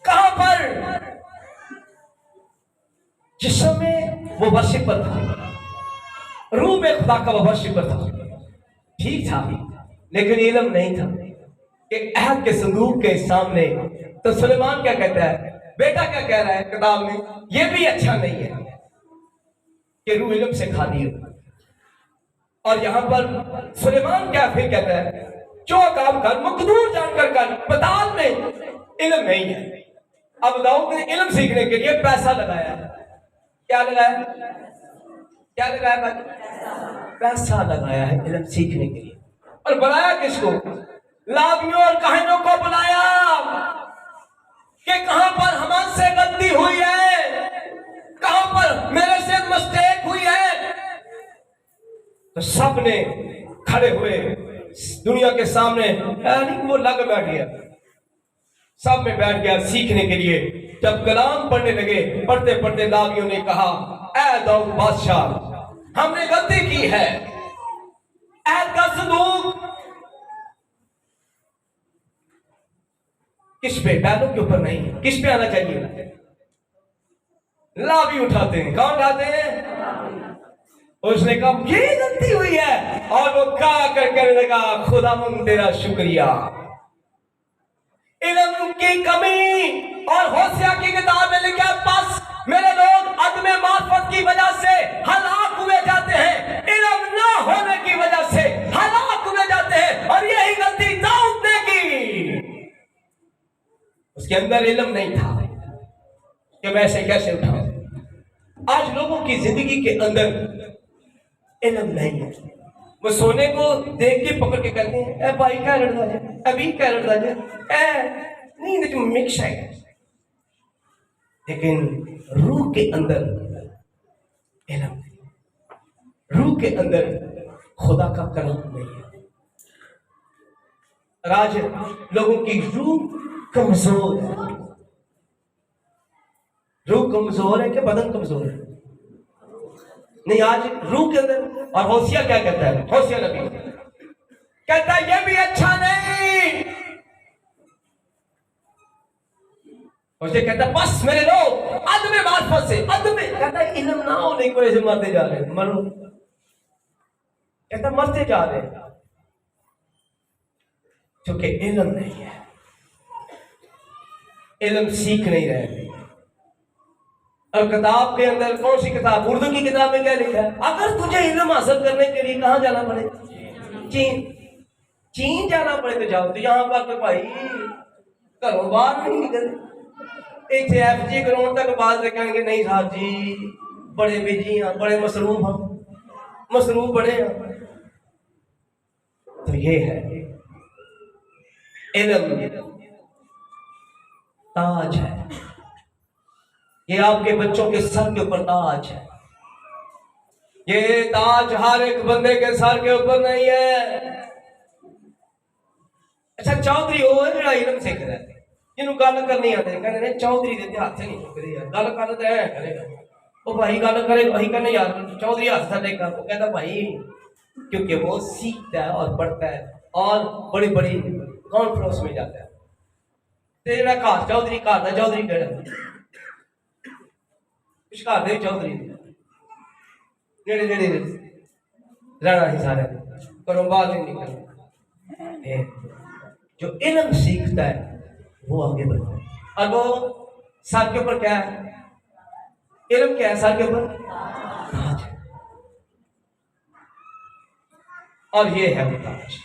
कहां पर? जिस समय वो वर्शिपर था, रूह में खुदा का वो वर्शिपर था, ठीक था, लेकिन इल्म नहीं था कि अहद के संदूक के सामने। तो सुलेमान क्या कहता है? बेटा क्या कह रहा है किताब में? ये भी अच्छा नहीं है कि रूह इल्म से खाली हो। और यहां पर सुलेमान क्या फिर कहता है? जो काम कर मकदूर जानकर कर, पताल में इल्म नहीं है। अब दाऊद ने इल्म सीखने के लिए पैसा लगाया। क्या लगाया? क्या लगाया? पैसा लगाया है इल्म सीखने के लिए। और बुलाया किसको? लावियों और काहिनों को बुलाया कि कहां पर हमसे गलती हुई है, कहां पर मेरे से मिस्टेक हुई है। तो सब ने खड़े हुए दुनिया के सामने, वो लग बैठ गया, सब में बैठ गया सीखने के लिए। जब कलाम पढ़ने लगे, पढ़ते पढ़ते लावियों ने कहा ऐ दाऊद बादशाह, हमने गलती की है। ऐद का संदूक किस पे? बैलों के ऊपर नहीं, किस पे आना चाहिए? लावी उठाते हैं। कौन उठाते हैं? उसने कहा ये गलती हुई है, और वो कहा कर कहने लगा खुदावंद तेरा शुक्रिया। इल्म की कमी। और होशिया की किताब में लिखा बस मेरे लोग अदम मार्फत की वजह से हलाक हुए जाते हैं, इल्म ना होने की वजह से हलाक हुए जाते हैं। और यही गलती दाऊद ने की। उसके अंदर इल्म नहीं था कि मैं इसे कैसे उठाऊं। आज लोगों की जिंदगी के अंदर इल्म नहीं है। वो सोने को देख के पकड़ के कहते हैं ए भाई क्या लड़ता है, अभी क्या लड़ता है, नींद जो मिक्स है। लेकिन रूह के अंदर इल्म, रूह के अंदर खुदा का कलाम नहीं है। आज लोगों की रूह कमजोर है। रूह कमजोर है कि बदन कमजोर है? नहीं, आज रूह के अंदर। और होशिया क्या कहता है? होशिया नबी कहता है ये भी अच्छा नहीं। होशिया कहता है बस मेरे लोग अदम मार्फत से, अदम कहता है इल्म ना होने की वजह से मरते जा रहे हैं। मरो, कहता मरते जा रहे हैं क्योंकि इल्म नहीं है, इल्म सीख नहीं रहे। और किताब के अंदर कौन सी किताब? उर्दू की किताब में क्या लिखा है? अगर तुझे इल्म हासिल करने के लिए कहां जाना पड़े? चीन। चीन जाना पड़े तो जाओ। तो यहां पर तो भाई घरों बाहर नहीं निकलते। इतने FG ग्राउंड तक बात कहेंगे नहीं साहब जी बड़े बिजी हैं, बड़े मसरूफ हैं, मसरूफ बड़े हैं। तो ये है इल्म ताज है। ये आपके बच्चों के सर के ऊपर ताज है। ये ताज हर एक बंदे के सर के ऊपर नहीं है। अच्छा चौधरी हो जरा इलम सीख रहा है, जिन्हों गल करनी आती कहते चौधरी के हाथ नहीं चुकते यार, गल कर तो है करेगा वो भाई गल करे वही कहने यार चौधरी हाथ से देगा। वो कहता भाई क्योंकि वो सीखता है और पढ़ता है और बड़ी बड़ी कॉन्फ्रेंस में जाता है। तेरा घर चौधरी घर का चौधरी कहना कुछ घर दे चौधरी नेड़े नेड़े रहना ही सारे घरों बाहर नहीं निकलना। जो इल्म सीखता है वो आगे बढ़ता है। और वो सर के ऊपर क्या है? इल्म क्या है? सर के ऊपर ताज है। और ये है वो ताज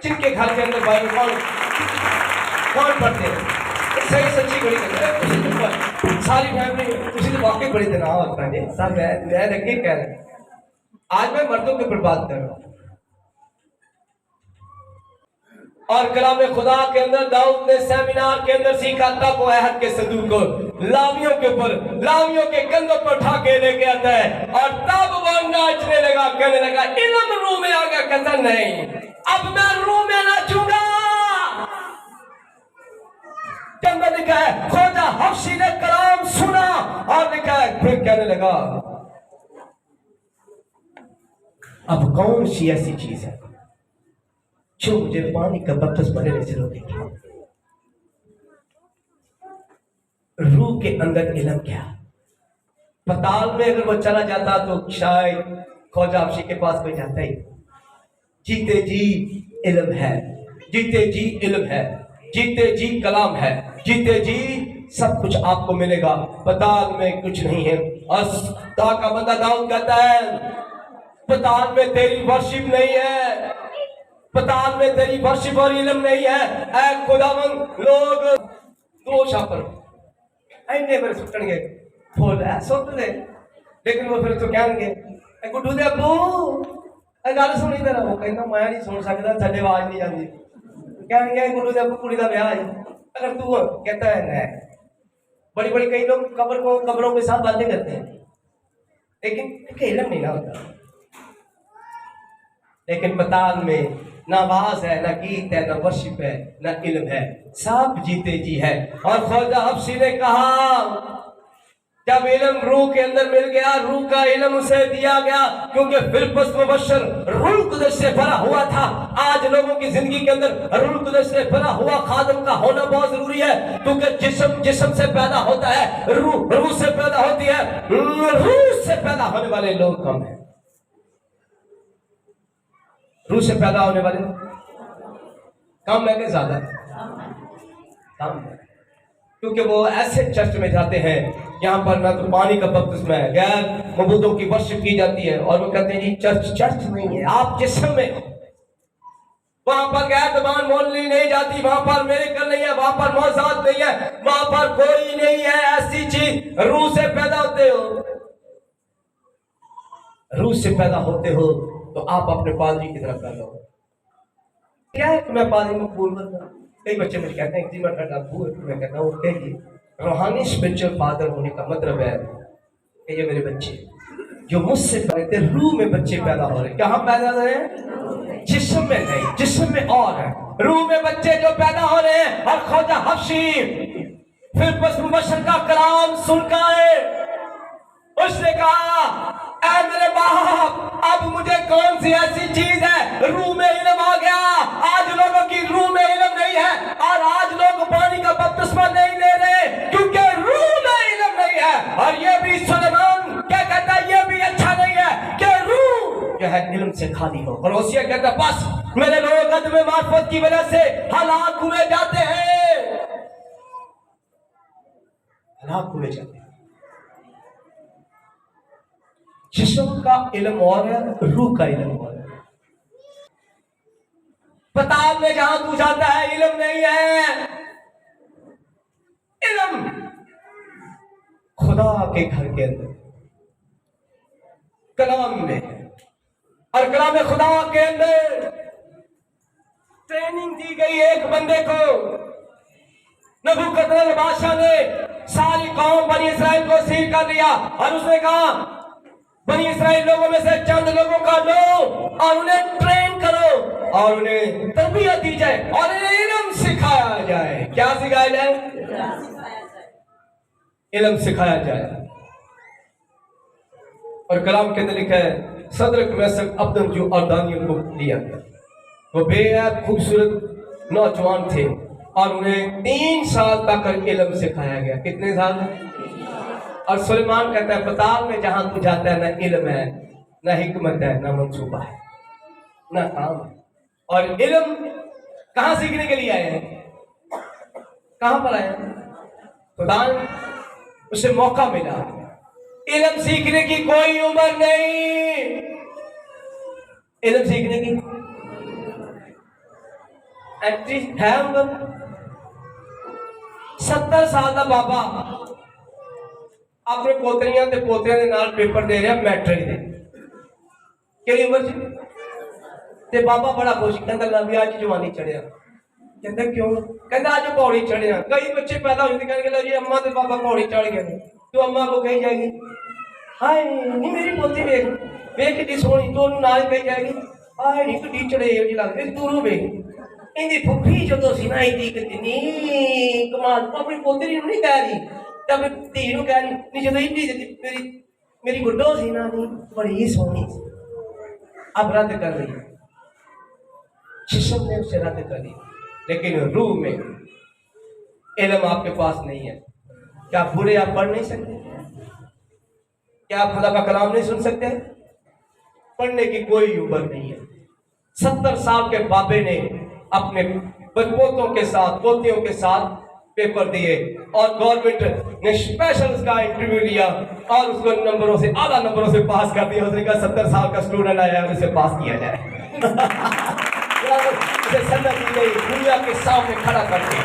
जिनके घर के अंदर बाइबल कौन पढ़ते हैं सही सच्ची बड़ी करते सारी फैमिली तुझे तो वाकई बड़ी तनाव होता है सब। मैं रखे कह रहा आज मैं मर्दों के ऊपर बात कर रहा हूं। और कलाम खुदा के अंदर दाऊद ने सेमिनार के अंदर सीखा तब वो अहद के संदूक को लावियों के ऊपर लावियों के कंधों पर उठा के लेके आता है और तब वो नाचने लगा, कहने लगा इल्म रूह में आ गया। कहता नहीं अब मैं रूह में नाचूंगा। अंदर लिखा है खोजा हफ्सी ने कलाम सुना और लिखा है फिर कहने लगा अब कौन सी ऐसी चीज है जो मुझे पानी का बपतिस्मा लेने से रोकेगी। रूह के अंदर इल्म क्या? पताल में अगर वो चला जाता तो शायद ख्वाजा हफ्सी के पास में जाता ही। जीते जी इल्म है, जीते जी इल्म है, जीते जी कलाम है, जीते जी सब कुछ आपको मिलेगा। पताल में कुछ नहीं है। और का बंदा दाऊद कहता है पताल में तेरी वर्शिप नहीं है, पताल में तेरी वर्शिप और इल्म नहीं है। ऐ खुदावंद लोग दो शापर ऐने मेरे सुटणगे फूल है सुट दे, लेकिन वो फिर तो कहेंगे गुड्डू दे अब्बू गल सुनी तेरा। वो कहता मैं नहीं सुन सकता थले आवाज नहीं जाती। कहेंगे गुड्डू दे अब्बू कुड़ी का ब्याह है अगर तू कहता है न बड़ी बड़ी कई लोग कब्रों के साथ बातें करते हैं लेकिन इल्म नहीं ना होता। लेकिन पताल में ना आवाज है, ना गीत है, ना वर्शिप है, ना इल्म है, सब जीते जी है। और ख्वाजा हफ्सी ने कहा जब इल्म रूह के अंदर मिल गया, रूह का इल्म उसे दिया गया क्योंकि फिलिप्पुस मुबश्शिर रूह कुदस से भरा हुआ था। आज लोगों की जिंदगी के अंदर रूह कुदस से भरा हुआ खादिम का होना बहुत जरूरी है क्योंकि जिस्म से पैदा होता है, रूह से पैदा होती है। रूह से पैदा होने वाले लोग कम है, रूह से पैदा होने वाले कम है कि ज्यादा? कम है क्योंकि वो ऐसे चर्च में जाते हैं यहाँ पर ना तो पानी का बपतिस्मा है, गैर मबूदों की वर्शिप की जाती है। और वो कहते हैं जी चर्च नहीं है, आप जिस्म में हो। वहां पर गैर जबान बोलनी नहीं जाती, वहां पर मिरेकल नहीं है, वहां पर मौजूद नहीं है, वहां पर कोई नहीं है ऐसी चीज। रूह से पैदा होते हो, रूह से पैदा होते हो तो आप अपने पादरी की तरफ पैदा हो। क्या है कि मैं पादरी में भूल बता। कई बच्चे मुझे कहते हैं कि मैं कहता हूँ रूहानी स्पिरिचुअल फादर होने का मतलब है कि ये मेरे बच्चे जो मुझसे पैदा थे, रूह में बच्चे पैदा हो रहे। कहाँ पैदा हो रहे हैं? जिस्म में नहीं, जिस्म में और है, रूह में बच्चे जो पैदा हो रहे हैं। और ख्वाजा हफ्सी फिलिप्पुस मुबश्शिर का कलाम सुनकर उसने कहा ऐ मेरे बाप अब मुझे कौन सी ऐसी चीज है? रूह में इल्म आ गया। आज लोगों की रूह में इल्म नहीं है और आज लोग पानी का बपतिस्मा नहीं ले रहे क्योंकि रूह में इल्म नहीं है। और ये भी सुलेमान क्या कहता है, ये भी अच्छा नहीं है कि रूह जो है इल्म से खाली हो। और होशिया कहता है बस मेरे लोग अदम मार्फत की वजह से हलाक हुए जाते हैं, हलाक हुए जाते हैं। जिस्म का इल्म और है, रूह का इल्म और है। पताल में जहां तू जाता है इल्म नहीं है। इल्म खुदा के घर के अंदर कलाम में है। और कलाम खुदा के अंदर ट्रेनिंग दी गई एक बंदे को। नबूकदनेस्सर बादशाह ने सारी कौम बनी इसराइल को सील कर दिया और उसने कहा बनी इसराइल लोगों में से चंद लोगों का लो और उन्हें ट्रेन करो और उन्हें तरबियत दी जाए और उन्हें इल्म सिखाया जाए। क्या सिखाया जाए? इल्म सिखाया जाए। और कलाम के अंदर लिखा है सदरक मेशक अबदनगो और दानियल को लिया गया। वो बेहद खूबसूरत नौजवान थे और उन्हें 3 साल तक इल्म सिखाया गया। कितने साल? और सुलेमान कहता है पताल में जहां तू जाता है ना इल्म है, ना हिकमत है, ना मंसूबा है, ना काम है। और इल्म कहां सीखने के लिए आए हैं? कहां पर आए हैं? खुदा ने उसे मौका मिला। इल्म सीखने की कोई उम्र नहीं। इल्म सीखने की एंट्री है उम्र। 70 साल का बाबा अपने पोतरियां ते पोतियां दे नाल पेपर दे रहा मैट्रिक दे। केड़ी उम्र च? ते बाबा बड़ा खुश कहता ला भी अज जवानी चढ़िया। कहता क्यों? कहता अज पौड़ी चढ़िया। कई बच्चे पैदा होते कहेंगे जी अम्मा ते बाबा पौड़ी चढ़ गए। तो अम्मा को कही जाएगी हाय नहीं मेरी पोती वेख वेख कितनी सोहनी। तो नाल कही जाएगी हाय नहीं कितनी चढ़े लगती दूरों वेख इनकी फुफी जो सी ना इतनी कितनी कमाल। अपनी पोतरी नहीं कह रही तो अपनी धी कह रही नहीं जो मेरी मेरी गुड्डो सी ना नहीं बड़ी सोहनी। अब रद्द कर रही है, जिस्म ने उसे रद्द कर दी, लेकिन रूह में इल्म आपके पास नहीं है। क्या बुरे आप पढ़ नहीं सकते? क्या आप खुदा का कलाम नहीं सुन सकते? पढ़ने की कोई उम्र नहीं है। 70 साल के बाबे ने अपने पोतों के साथ पोतियों के साथ पेपर दिए और गवर्नमेंट ने स्पेशल उसका इंटरव्यू लिया और उसको नंबरों से आला नंबरों से पास कर दिया। उसने कहा 70 साल का स्टूडेंट आया उसे पास किया जाए। उसे सन्नत दी गई दुनिया के सामने खड़ा करके।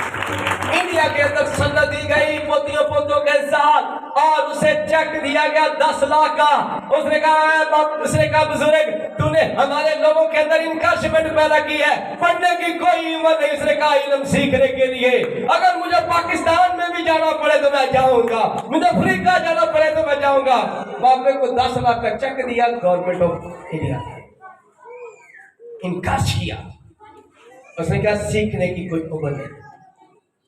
इंडिया के अंदर सन्नत दी गई पोतियों पोतों के साथ और उसे चेक दिया गया 10 लाख का। उसने कहा बुजुर्ग तूने हमारे लोगों के अंदर इनकरेजमेंट पैदा की है, पढ़ने की कोई उम्र नहीं। उसने कहा इल्म सीखने के लिए अगर मुझे पाकिस्तान में भी जाना पड़े तो मैं जाऊंगा, मुझे अफ्रीका जाना पड़े तो मैं जाऊंगा। बाबे को 10 लाख का चेक दिया गवर्नमेंट ऑफ इंडिया, इनकार किया। उसने कहा सीखने की कोई उम्र नहीं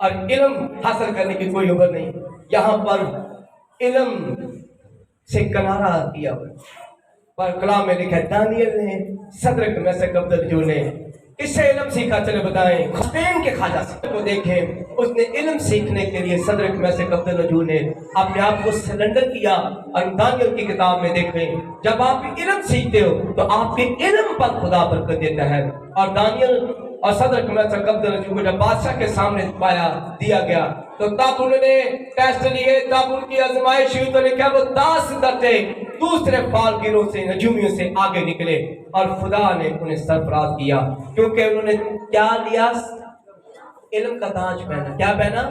और इल्म हासिल करने की कोई उम्र नहीं। यहां पर इल्म से किनारा किया पर कलाम में लिखा है दानियल ने सदरक मेशक अबदनगो ने इससे इल्म सीखा। चले बताएं स्पेन के खाजा को देखें, उसने इल्म सीखने के लिए सदरक मेशक अबदनगो ने अपने आप को सरेंडर किया। और दानियल की किताब में देखें जब आप इल्म सीखते हो तो आपके इल्म पर खुदा बरकत देता है। और दानियल और सदरक मेशक अबदनगो को जब बादशाह के सामने पाया दिया गया तो तब उन्होंने टेस्ट लिए, तब उनकी आजमाइश हुई तो लिखा वो 10 दर्जे दूसरे फालगिरों से नजूमियों से आगे निकले और खुदा ने उन्हें सरफराज किया क्योंकि उन्होंने क्या लिया? इल्म का ताज पहना। क्या पहना?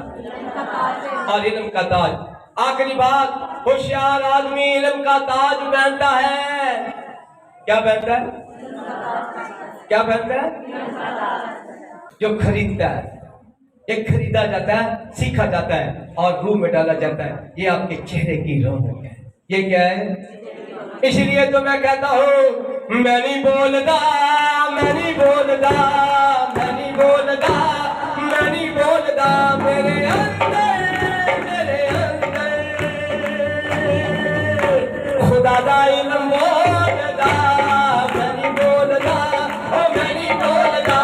और इल्म का ताज। आखिरी बात, होशियार आदमी इल्म का ताज पहनता है। क्या पहनता है? क्या पहनता है? जो खरीदता है, ये खरीदा जाता है, सीखा जाता है और रूह में डाला जाता है। ये आपके चेहरे की रौनक है। ये क्या है? इसलिए तो मैं कहता हूँ मैं नहीं बोलता, मैं नहीं बोलता, मैं नहीं बोलता, मैं नहीं बोलता। मेरे अंदर खुदा दा इल्म बोलदा। मैं नहीं बोलता, ओ मैं नहीं बोलता,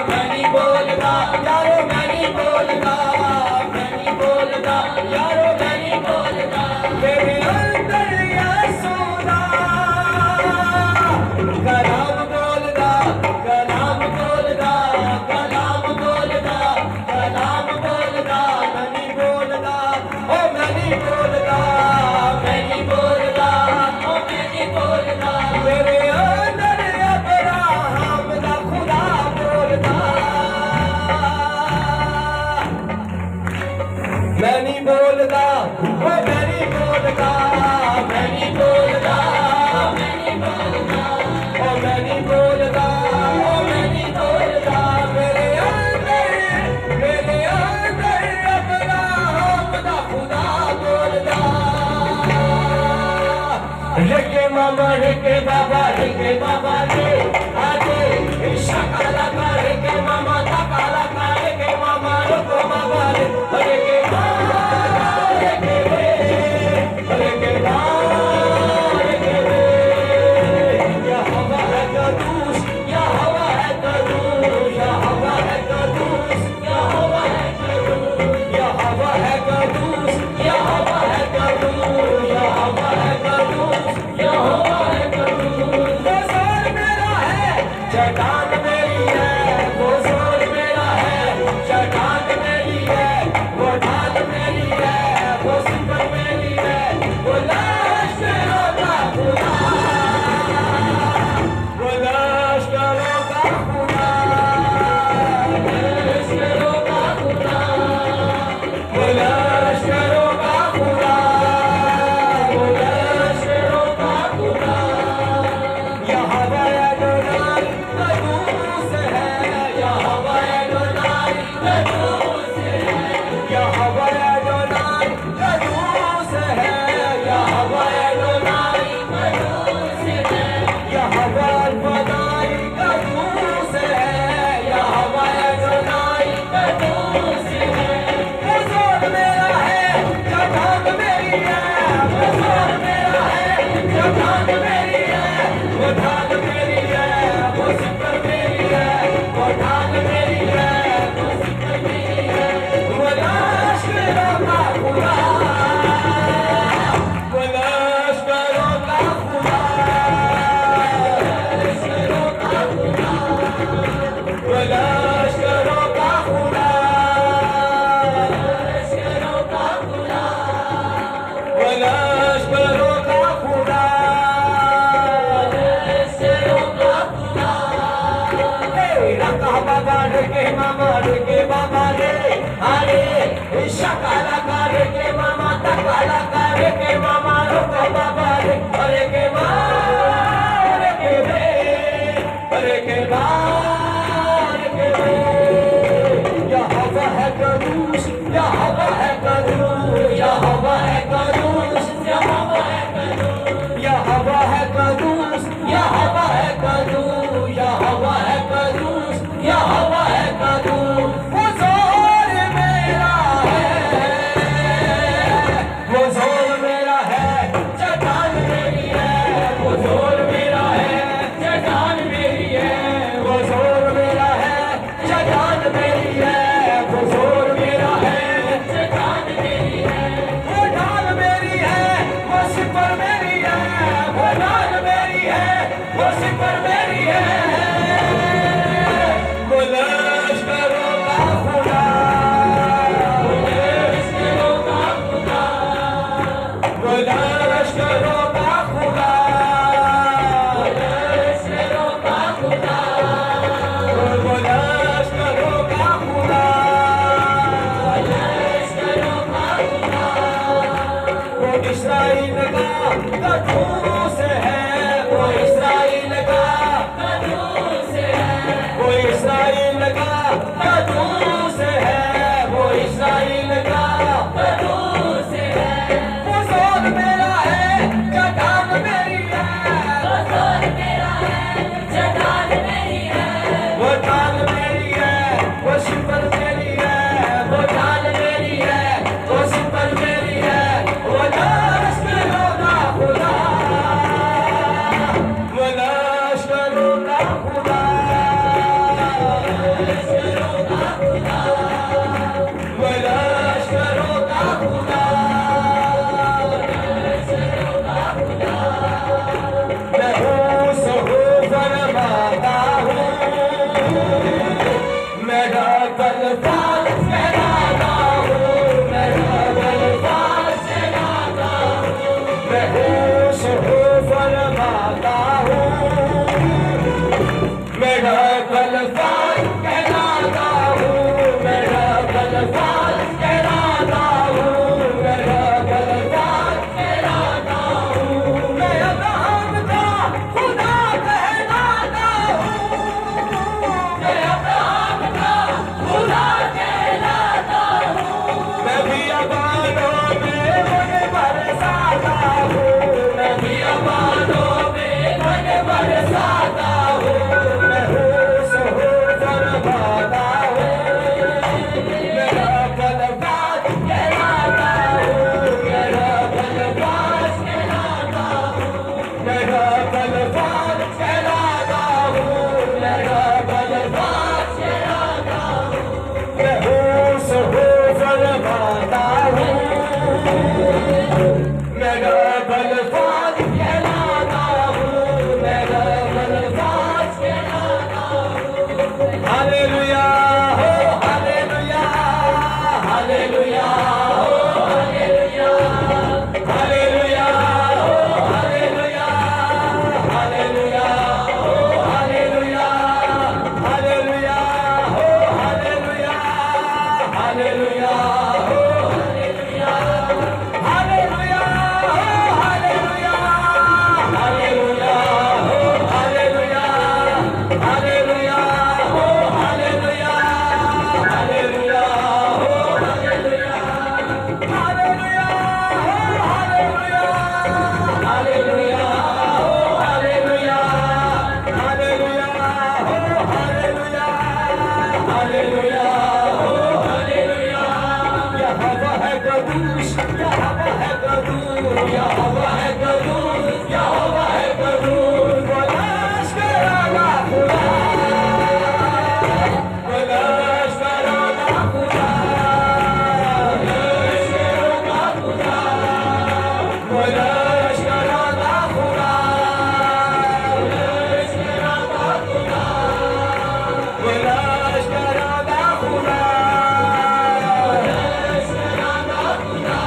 मैं नहीं बोलता यारो, मैं नहीं बोलता, मैं नहीं बोलता यारो, मैं नहीं बोलता। मेरे अंदर यीशुदा कलाम बोलदा, कलाम बोलदा, कलाम बोलदा, कलाम बोलदा। मैं नहीं बोलता, ओ मैं नहीं बोलता, मैं नहीं बोलता, ओ मैं नहीं बोलता। मेरे अंदर अब्राहम दा खुदा बोलदा। मैं नहीं बोलता, ओ मैं नहीं बोलता, मैं नहीं बोलता, मैं नहीं बोलता, ओ यहोवा एडोनाई कदूस है, यहोवा एडोनाई यहोवा अल्फादाई कदूस है, यहोवा एडोनाई वो जोर मेरा है, चट्टान मेरी है, वो जोर मेरा है, चट्टान मेरी है, वो ढाल मेरी है, वो सिपर मेरी है, वो ढाल मेरी है, वो सिपर मेरी है, वो लश्करों का खुदा, वो लश्करों का खुदा, वो लश्करों का खुदा, वो लश्करों का खुदा, बाबा रे मामा रे बाबा रे, अरे शकाला करे के मामा तकाला करे के मामा रोका बाबा रे, अरे के मारे के रे, अरे के मारे के रे, यहोवा है कदूस, यहोवा है कदूस, यहोवा है कदूस, यहोवा है कदूस, यहोवा है कदूस, यहोवा है कदूस, यहोवा है कदूस, यहोवा है कदूस, वो जोर मेरा है, वो जोर मेरा है, चट्टान मेरी है, वो जोर मेरा है, चट्टान मेरी है, वो जोर मेरा है, चट्टान मेरी है, वो जोर मेरा है, चट्टान मेरी है, वो ढाल मेरी है, वो सिपर मेरी है, वो ढाल मेरी है, वो सिपर मेरी है, वो लश्करों का खुदा, वो लश्करों का खुदा, वो लश्करों का खुदा, वो लश्करों का खुदा, वो लश्करों का खुदा, वो लश्करों का खुदा, वो इस्राएल का कदूस है, वो इस्राएल का कदूस है, वो इस्राएल का कदूस है, वो इस्राएल का कदूस है, वो जोर मेरा है, चट्टान मेरी है, वो जोर मेरा है, चट्टान मेरी है, वो ढाल मेरी है, वो सिपर मेरी है, वो ढाल मेरी है, वो सिपर मेरी है, वो लश्करों का खुदा, वो लश्करों का खुदा, लश्करों का खुदा, वो लश्करों का खुदा, लश्करों का खुदा, मैं हूँ सहू फरमाता हूँ, मेरा गलफाज कहलाता हूँ, मेरा गलफाज कहलाता हूँ, मैं हूँ सहू फरमाता हूँ, मेरा गलफाज कहलाता हूँ, मेरा गलफाज कहलाता हूँ, मेरा गलफाज कहलाता हूँ, मैं अब्राहम का खुदा कहलाता हूँ, मैं अब्राहम का खुदा कहलाता यहोवा है कदूस, यहोवा है कदूस। वो लश्करों का खुदा, वो लश्करों का खुदा, लश्करों का खुदा, वो लश्करों का खुदा, लश्करों का खुदा, वो लश्करों का खुदा, लश्करों का खुदा।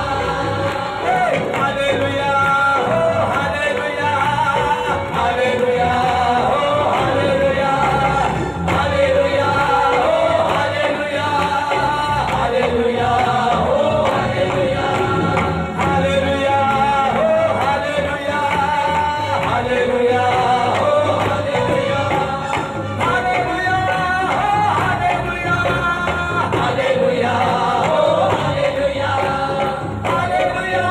हालेलुया, हो हालेलुया, हालेलुया, हो हालेलुया, हालेलुया, हो हालेलुया, हालेलुया, हो हालेलुया, हालेलुया, हो हालेलुया, हालेलुया, हो हालेलुया, हालेलुया, हो हालेलुया, हालेलुया, हो हालेलुया, हालेलुया,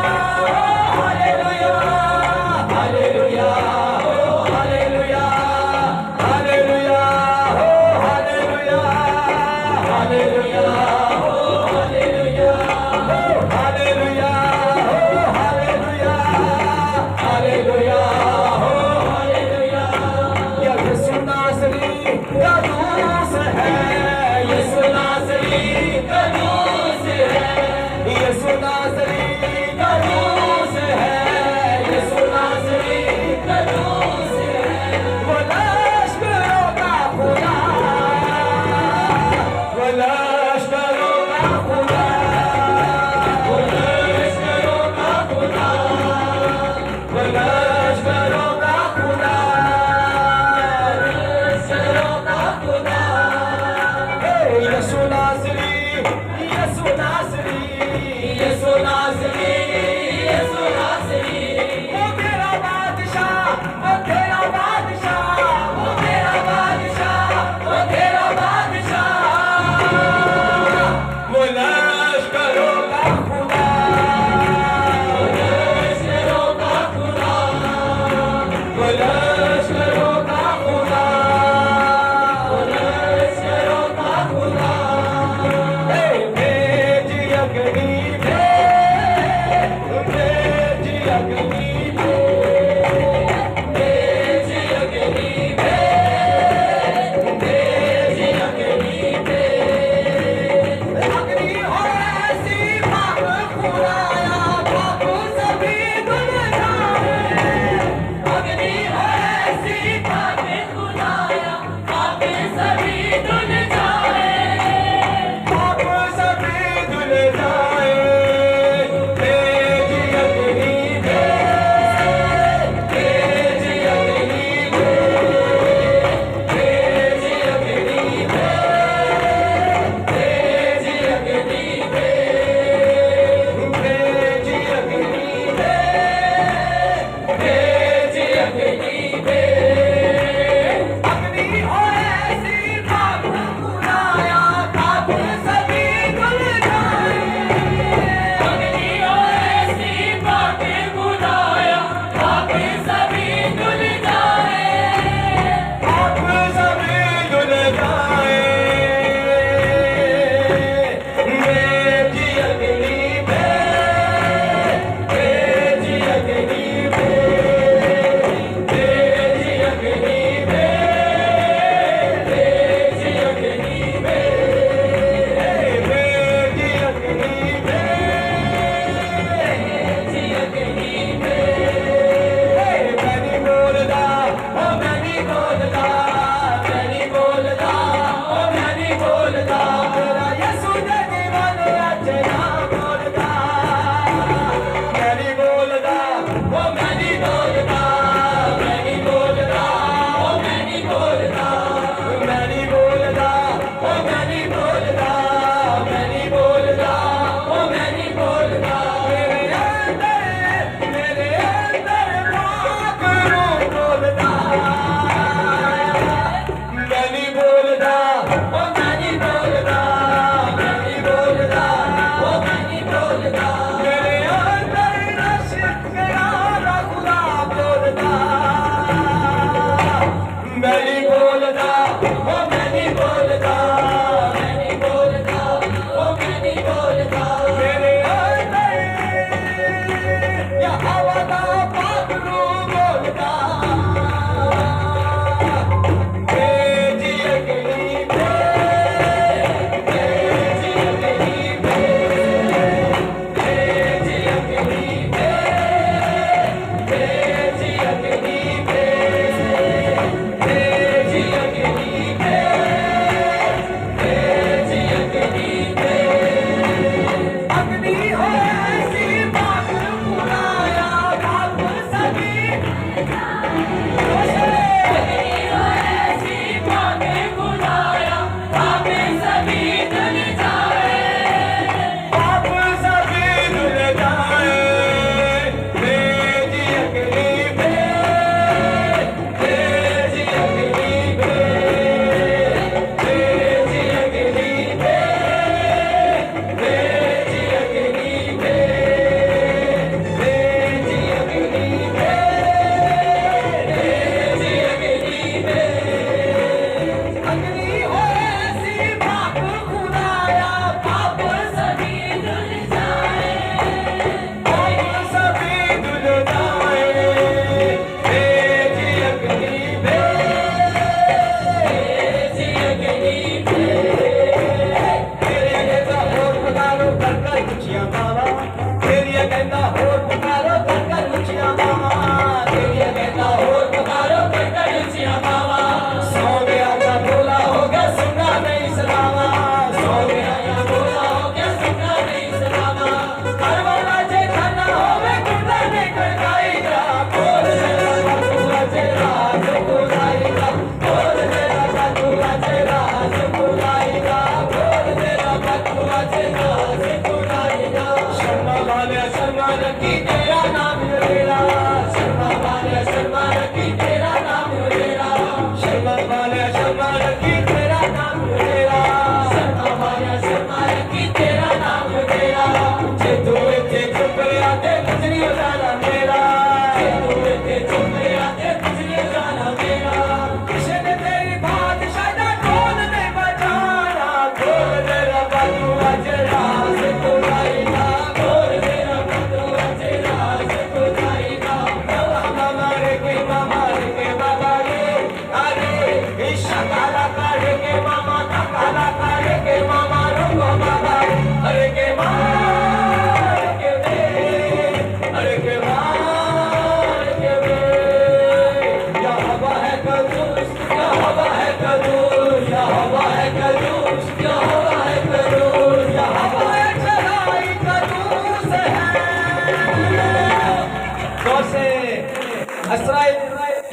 हालेलुया, हो हालेलुया, हालेलुया, हो हालेलुया, हालेलुया, हो हालेलुया, हालेलुया, हो हालेलुया, हालेलुया, हो हालेलुया। यीशु नासरी कदूस है, यीशु नासरी कदूस है, यीशु नासरी कदूस है, यीशु नासरी कदूस है। वो लश्करों का खुदा, वो लश्करों का खुदा, वो लश्करों का खुदा, वो लश्करों का खुदा, लश्करों का खुदा। यीशु नासरी, यीशु नासरी, यीशु नासरी, यीशु नासरी। वो तेरा बादशाह, वो तेरा बादशाह, वो तेरा बादशाह, वो तेरा बादशाह। वो लश्करों का खुदा, वो लश्करों का खुदा, वो लश्करों का खुदा, वो लश्करों का खुदा। भेजिए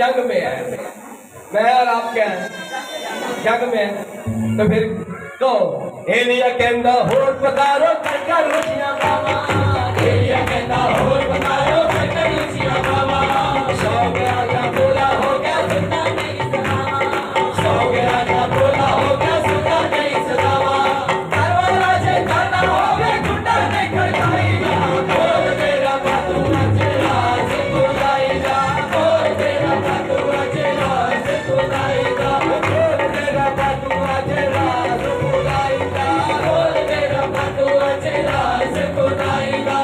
जंग में है, मैं और आप क्या है, जंग में है। तो फिर तो एलिया कहता होर पकारो कर रुचियां बाबा, एलिया कहता होर पकारो कर रुचियां बाबा। सौ गया था बोला हो गया सुनना नहीं सदावा, सौ गया था बोला हो गया सुनना नहीं सदावा। करवाला से करना हो गया गुंडा नहीं खड़काएगा, बोल तेरा बातू अचेला से बुलाएगा, बोल तेरा बातू अचेला से बुलाएगा, बोल तेरा बातू अचेला से बुलाएगा, बोल तेरा बातू अचेला से बुलाएगा।